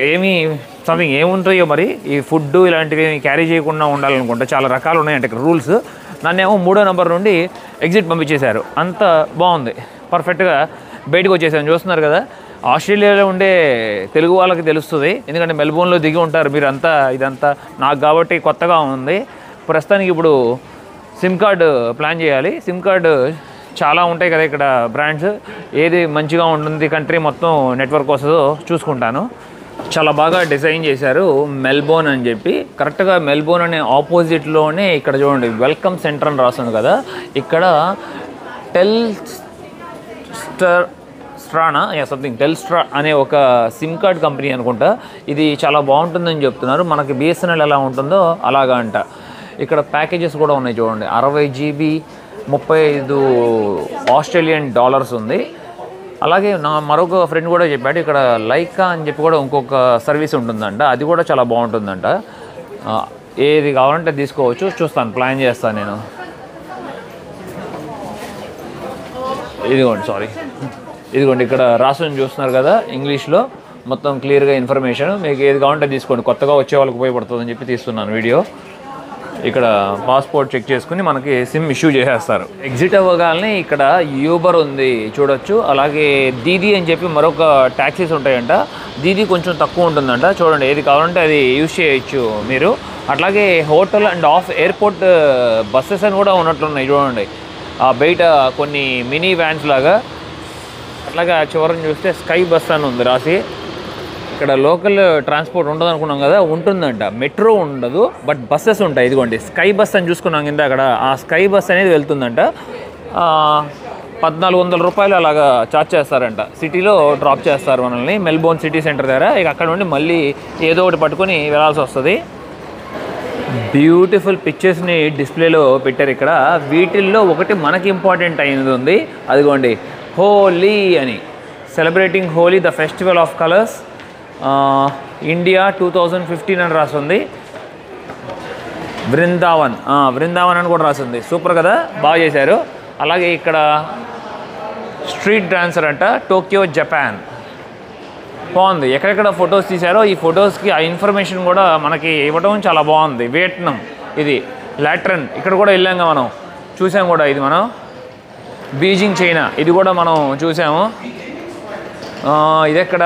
సంథింగ్ ఏముంటాయో మరి, ఈ ఫుడ్ ఇలాంటివి క్యారీ చేయకుండా ఉండాలనుకుంటా. చాలా రకాలు ఉన్నాయంటే ఇక్కడ రూల్స్. నన్నేమో 3వ నెంబర్ నుండి ఎగ్జిట్ పంపించేశారు. అంత బాగుంది, పర్ఫెక్ట్గా బయటకు వచ్చేసాను. చూస్తున్నారు కదా, ఆస్ట్రేలియాలో ఉండే తెలుగు వాళ్ళకి తెలుస్తుంది, ఎందుకంటే మెల్బోర్న్లో దిగి ఉంటారు మీరంతా. ఇదంతా నాకు కాబట్టి కొత్తగా ఉంది. ప్రస్తుతానికి ఇప్పుడు సిమ్ కార్డు ప్లాన్ చేయాలి. సిమ్ కార్డు చాలా ఉంటాయి కదా ఇక్కడ బ్రాండ్స్, ఏది మంచిగా ఉంటుంది కంట్రీ మొత్తం నెట్వర్క్ వస్తుందో చూసుకుంటాను. చాలా బాగా డిజైన్ చేశారు మెల్బోర్న్ అని చెప్పి. కరెక్ట్గా మెల్బోర్న్ అనే ఆపోజిట్లోనే ఇక్కడ చూడండి వెల్కమ్ సెంటర్ అని రాస్తుంది కదా, ఇక్కడ టెల్స్ట్రా అనే ఒక సిమ్ కార్డ్ కంపెనీ అనుకుంటా. ఇది చాలా బాగుంటుందని చెప్తున్నారు. మనకి బిఎస్ఎన్ఎల్ ఎలా ఉంటుందో అలాగా అంట. ఇక్కడ ప్యాకేజెస్ కూడా ఉన్నాయి చూడండి, 60 GB 35 ఆస్ట్రేలియన్ డాలర్స్ ఉంది. అలాగే నా మరొక ఫ్రెండ్ కూడా చెప్పాడు, ఇక్కడ లైకా అని చెప్పి కూడా ఇంకొక సర్వీస్ ఉంటుందంట, అది కూడా చాలా బాగుంటుందంట. ఏది కావాలంటే తీసుకోవచ్చు, చూస్తాను, ప్లాన్ చేస్తాను నేను. ఇదిగోండి సారీ, ఇదిగోండి ఇక్కడ రాసుని చూస్తున్నారు కదా ఇంగ్లీష్లో, మొత్తం క్లియర్గా ఇన్ఫర్మేషన్. మీకు ఏది కావాలంటే తీసుకోండి, కొత్తగా వచ్చే వాళ్ళకి ఉపయోగపడుతుందని చెప్పి తీస్తున్నాను వీడియో. ఇక్కడ పాస్పోర్ట్ చెక్ చేసుకుని మనకి సిమ్ ఇష్యూ చేసేస్తారు. ఎగ్జిట్ అవ్వగానే ఇక్కడ యూబర్ ఉంది చూడొచ్చు, అలాగే దీదీ అని చెప్పి మరొక ట్యాక్సీస్ ఉంటాయంట. దీదీ కొంచెం తక్కువ ఉంటుందంట, చూడండి ఏది కావాలంటే అది యూజ్ చేయొచ్చు మీరు. అట్లాగే hotel and of airport buses అని కూడా ఉన్నట్లున్నాయి చూడండి, ఆ బయట కొన్ని మినీ వ్యాన్స్ లాగా. అట్లాగే చివరిని చూస్తే స్కై బస్ అని ఉంది రాసి. ఇక్కడ లోకల్ ట్రాన్స్పోర్ట్ ఉండదు అనుకున్నాం కదా, ఉంటుందంట. మెట్రో ఉండదు బట్ బస్సెస్ ఉంటాయి. ఇదిగోండి స్కై బస్ అని చూసుకున్నాం కింద, అక్కడ ఆ స్కై బస్ అనేది వెళ్తుందంట. 1400 రూపాయలు అలాగా ఛార్జ్ చేస్తారంట. సిటీలో డ్రాప్ చేస్తారు మనల్ని మెల్బోర్న్ సిటీ సెంటర్ దగ్గర. ఇక అక్కడ నుండి మళ్ళీ ఏదో ఒకటి పట్టుకొని వెళ్ళాల్సి వస్తుంది. బ్యూటిఫుల్ పిక్చర్స్ని డిస్ప్లేలో పెట్టారు ఇక్కడ. వీటిల్లో ఒకటి మనకి ఇంపార్టెంట్ అయినది ఉంది, అదిగోండి హోలీ అని. Celebrating Holi the festival of colours India 2015 అని రాస్తుంది. బృందావన్ అని కూడా రాసింది. సూపర్ కదా, బాగా చేశారు. అలాగే ఇక్కడ స్ట్రీట్ డాన్సర్ అంట, టోక్యో జపాన్. బాగుంది, ఎక్కడెక్కడ ఫొటోస్ తీశారో ఈ ఫొటోస్కి ఆ ఇన్ఫర్మేషన్ కూడా మనకి ఇవ్వడం చాలా బాగుంది. వియట్నాం, ఇది లాట్రన్, ఇక్కడ కూడా వెళ్ళాం మనం, చూసాం కూడా. ఇది మనం బీజింగ్ చైనా, ఇది కూడా మనం చూసాము. ఇది ఎక్కడ,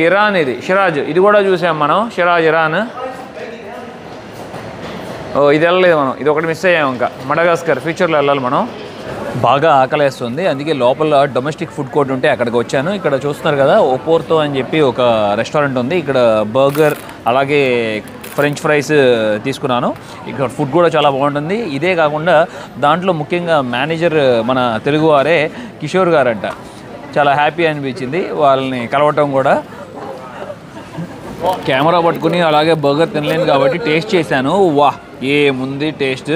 ఇరాన్, ఇది షిరాజ్, ఇది కూడా చూసాం మనం, షిరాజ్ ఇరాన్. ఇది వెళ్ళలేదు మనం, ఇది ఒకటి మిస్ అయ్యాము. ఇంకా మడగాస్కర్ ఫ్యూచర్లో వెళ్ళాలి మనం. బాగా ఆకలేస్తుంది, అందుకే లోపల డొమెస్టిక్ ఫుడ్ కోర్ట్ ఉంటే అక్కడికి వచ్చాను. ఇక్కడ చూస్తున్నారు కదా ఓపోర్తో అని చెప్పి ఒక రెస్టారెంట్ ఉంది. ఇక్కడ బర్గర్ అలాగే ఫ్రెంచ్ ఫ్రైస్ తీసుకున్నాను. ఇక్కడ ఫుడ్ కూడా చాలా బాగుంటుంది. ఇదే కాకుండా దాంట్లో ముఖ్యంగా మేనేజర్ మన తెలుగువారే కిషోర్ గారంట. చాలా హ్యాపీ అనిపించింది వాళ్ళని కలవటం కూడా. కెమెరా పట్టుకుని అలాగే బర్గర్ తినలేను కాబట్టి టేస్ట్ చేశాను. వాహ్, ఏముంది టేస్ట్,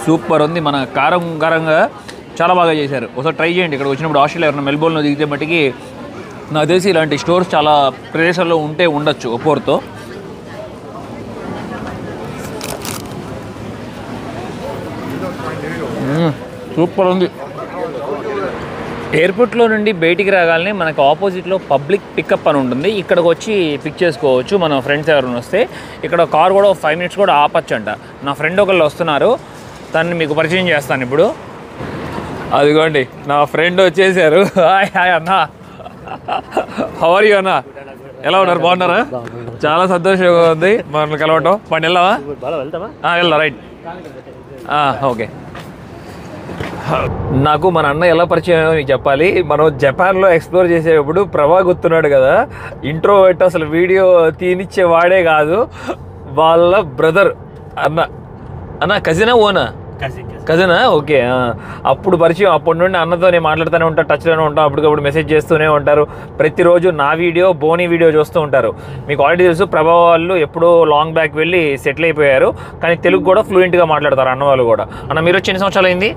సూపర్ ఉంది. మన కారంగా చాలా బాగా చేశారు. ఒకసారి ట్రై చేయండి ఇక్కడ వచ్చినప్పుడు. ఆస్ట్రేలియా ఎవరైనా మెల్బోర్న్లో దిగితే మట్టికి నాకు తెలిసి ఇలాంటి స్టోర్స్ చాలా ప్రదేశాల్లో ఉంటే ఉండొచ్చు ఒప్పోర్తో. సూపర్ ఉంది. ఎయిర్పోర్ట్లో నుండి బయటికి రాగానే మనకు ఆపోజిట్లో పబ్లిక్ పికప్ అని ఉంటుంది. ఇక్కడికి వచ్చి పిక్ చేసుకోవచ్చు మన ఫ్రెండ్స్ ఎవరైనా వస్తే. ఇక్కడ కార్ కూడా 5 minutes కూడా ఆపచ్చంట. నా ఫ్రెండ్ ఒకళ్ళు వస్తున్నారు, తనని మీకు పరిచయం చేస్తాను ఇప్పుడు. అదిగోండి నా ఫ్రెండ్ వచ్చేసారు. హాయ్ అన్న, హౌ ఆర్ యూ అన్న? ఎలా ఉన్నారు, బాగున్నారా? చాలా సంతోషంగా ఉంది మనల్ని కలవటం. పండి వెళ్దామా? వెళ్దా, రైట్. ఓకే. నాకు మన అన్న ఎలా పరిచయం మీకు చెప్పాలి. మనం జపాన్లో ఎక్స్ప్లోర్ చేసేటప్పుడు ప్రభా గుర్తున్నాడు కదా, ఇంట్రోవర్ట్, అసలు వీడియో తీనిచ్చే వాడే కాదు, వాళ్ళ బ్రదర్ అన్న కజినా ఓనా కజినా, ఓకే. అప్పుడు పరిచయం, అప్పటి నుండి అన్నతో నేను మాట్లాడుతూనే ఉంటాను, టచ్లోనే ఉంటాం, అప్పటికప్పుడు మెసేజ్ చేస్తూనే ఉంటారు. ప్రతిరోజు నా వీడియో, బోనీ వీడియో చూస్తూ ఉంటారు. మీకు ఆల్రెడీ తెలుసు ప్రభా వాళ్ళు ఎప్పుడో లాంగ్ బ్యాక్ వెళ్ళి సెటిల్ అయిపోయారు, కానీ తెలుగు కూడా ఫ్లూయెంట్గా మాట్లాడతారు అన్న వాళ్ళు కూడా. అన్న మీరు వచ్చి ఎన్ని సంవత్సరాలు అయింది?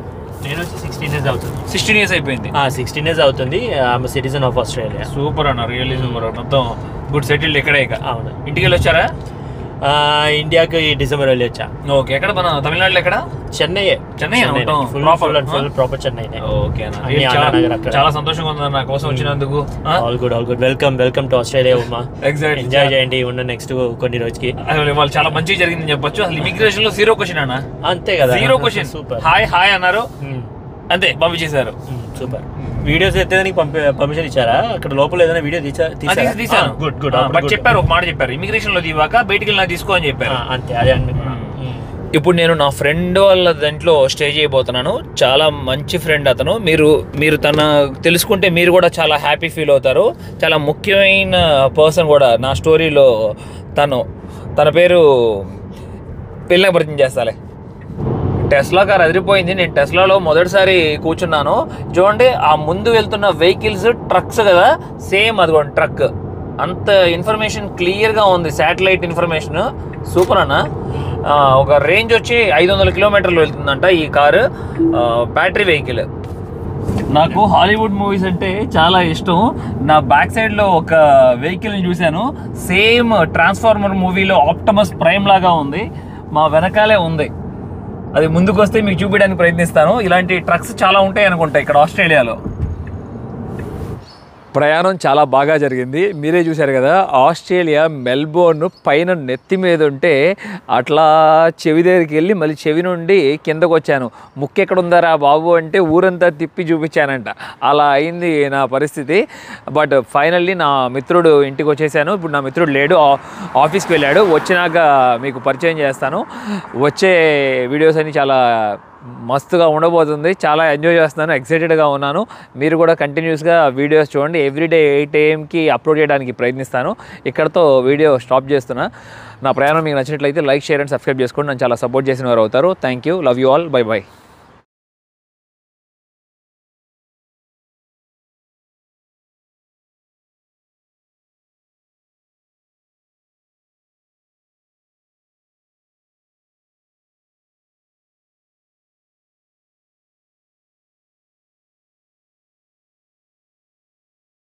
నేను వచ్చి 16 years అవుతుంది. 16 years అయిపోయింది. 16 years అవుతుంది. I'm citizen of Australia. Super అన్న, రియల్లీ సూపర్. మొత్తం గుడ్ సెటిల్డ్ ఇక్కడే. ఇక అవును. ఇంటికి వెళ్ళి వచ్చారా? ఇండియాకి డిసెంబర్ వెళ్ళి వచ్చా. ఓకే. ఎక్కడ మన తమిళనాడులో ఎక్కడ? చెన్నై ప్రాపర్ చెన్నై. ఓకే అన్న, చాలా సంతోషంగా ఉంది నా కోసం వచ్చినందుకు. All good. Welcome to Australia. Exact, enjoy చేయండి ఉన్న నెక్స్ట్ కొన్ని రోజుకి. వాళ్ళు చాలా మంచిగా జరిగిందని చెప్పొచ్చు. అసలు ఇమిగ్రేషన్ లో 0 question అన్న. అంతే కదా, 0 question. సూపర్. హాయ్ అన్నారు, అంతే పంపించేశారు. సూపర్. వీడియోస్ ఎత్తేదానికి పర్మిషన్ ఇచ్చారా? అక్కడ లోపల ఏదైనా వీడియో తీసాను. గుడ్. బట్ చెప్పారు, ఒక మాట చెప్పారు, ఇమిగ్రేషన్ లో దివాక బయటికి వెళ్ళి తీసుకో అని చెప్పారు. అంతే, అదే అండి. ఇప్పుడు నేను నా ఫ్రెండ్ వాళ్ళ దాంట్లో స్టే చేయబోతున్నాను. చాలా మంచి ఫ్రెండ్ అతను. మీరు తన తెలుసుకుంటే మీరు కూడా చాలా హ్యాపీ ఫీల్ అవుతారు. చాలా ముఖ్యమైన పర్సన్ కూడా నా స్టోరీలో. తన పేరు పెళ్ళిన పరిచయం చేస్తాలే. టెస్లా కార్ అదిరిపోయింది. నేను టెస్లాలో మొదటిసారి కూర్చున్నాను. చూడండి, ఆ ముందు వెళ్తున్న వెహికల్స్ ట్రక్స్ కదా, సేమ్ అదిగోండి ట్రక్. అంత ఇన్ఫర్మేషన్ క్లియర్గా ఉంది, శాటిలైట్ ఇన్ఫర్మేషన్. సూపర్ అన్న. ఒక రేంజ్ వచ్చి 500 kilometers వెళ్తుందంట ఈ కారు. Battery vehicle. నాకు హాలీవుడ్ మూవీస్ అంటే చాలా ఇష్టం. నా బ్యాక్ సైడ్లో ఒక వెహికల్ని చూశాను, సేమ్ ట్రాన్స్ఫార్మర్ మూవీలో ఆప్టిమస్ ప్రైమ్ లాగా ఉంది. మా వెనకాలే ఉంది, అది ముందుకు వస్తే మీకు చూపించడానికి ప్రయత్నిస్తాను. ఇలాంటి ట్రక్స్ చాలా ఉంటాయి అనుకుంటా ఇక్కడ ఆస్ట్రేలియాలో. ప్రయాణం చాలా బాగా జరిగింది. మీరే చూశారు కదా, ఆస్ట్రేలియా మెల్బోర్న్ పైన నెత్తి మీద ఉంటే అట్లా చెవి దగ్గరికి వెళ్ళి మళ్ళీ చెవి నుండి కిందకు వచ్చాను. ముక్కు ఎక్కడ ఉందారా బాబు అంటే ఊరంతా తిప్పి చూపించానంట. అలా అయింది నా పరిస్థితి. బట్ ఫైనల్లీ నా మిత్రుడు ఇంటికి వచ్చేసాను. ఇప్పుడు నా మిత్రుడు లేడు, ఆఫీస్కి వెళ్ళాడు. వచ్చినాక మీకు పరిచయం చేస్తాను. వచ్చే వీడియోస్ అన్ని చాలా మస్తుగా ఉండబోతుంది. చాలా ఎంజాయ్ చేస్తున్నాను, ఎక్సైటెడ్గా ఉన్నాను. మీరు కూడా కంటిన్యూస్గా వీడియోస్ చూడండి. ఎవ్రీడే 8 AM అప్లోడ్ చేయడానికి ప్రయత్నిస్తాను. ఇక్కడతో వీడియో స్టాప్ చేస్తున్నా. నా ప్రయాణం మీకు నచ్చినట్లయితే లైక్, షేర్ అండ్ సబ్స్క్రైబ్ చేసుకోండి. నన్ను చాలా సపోర్ట్ చేసిన వారు అవుతారు. Thank you, love you all, by by.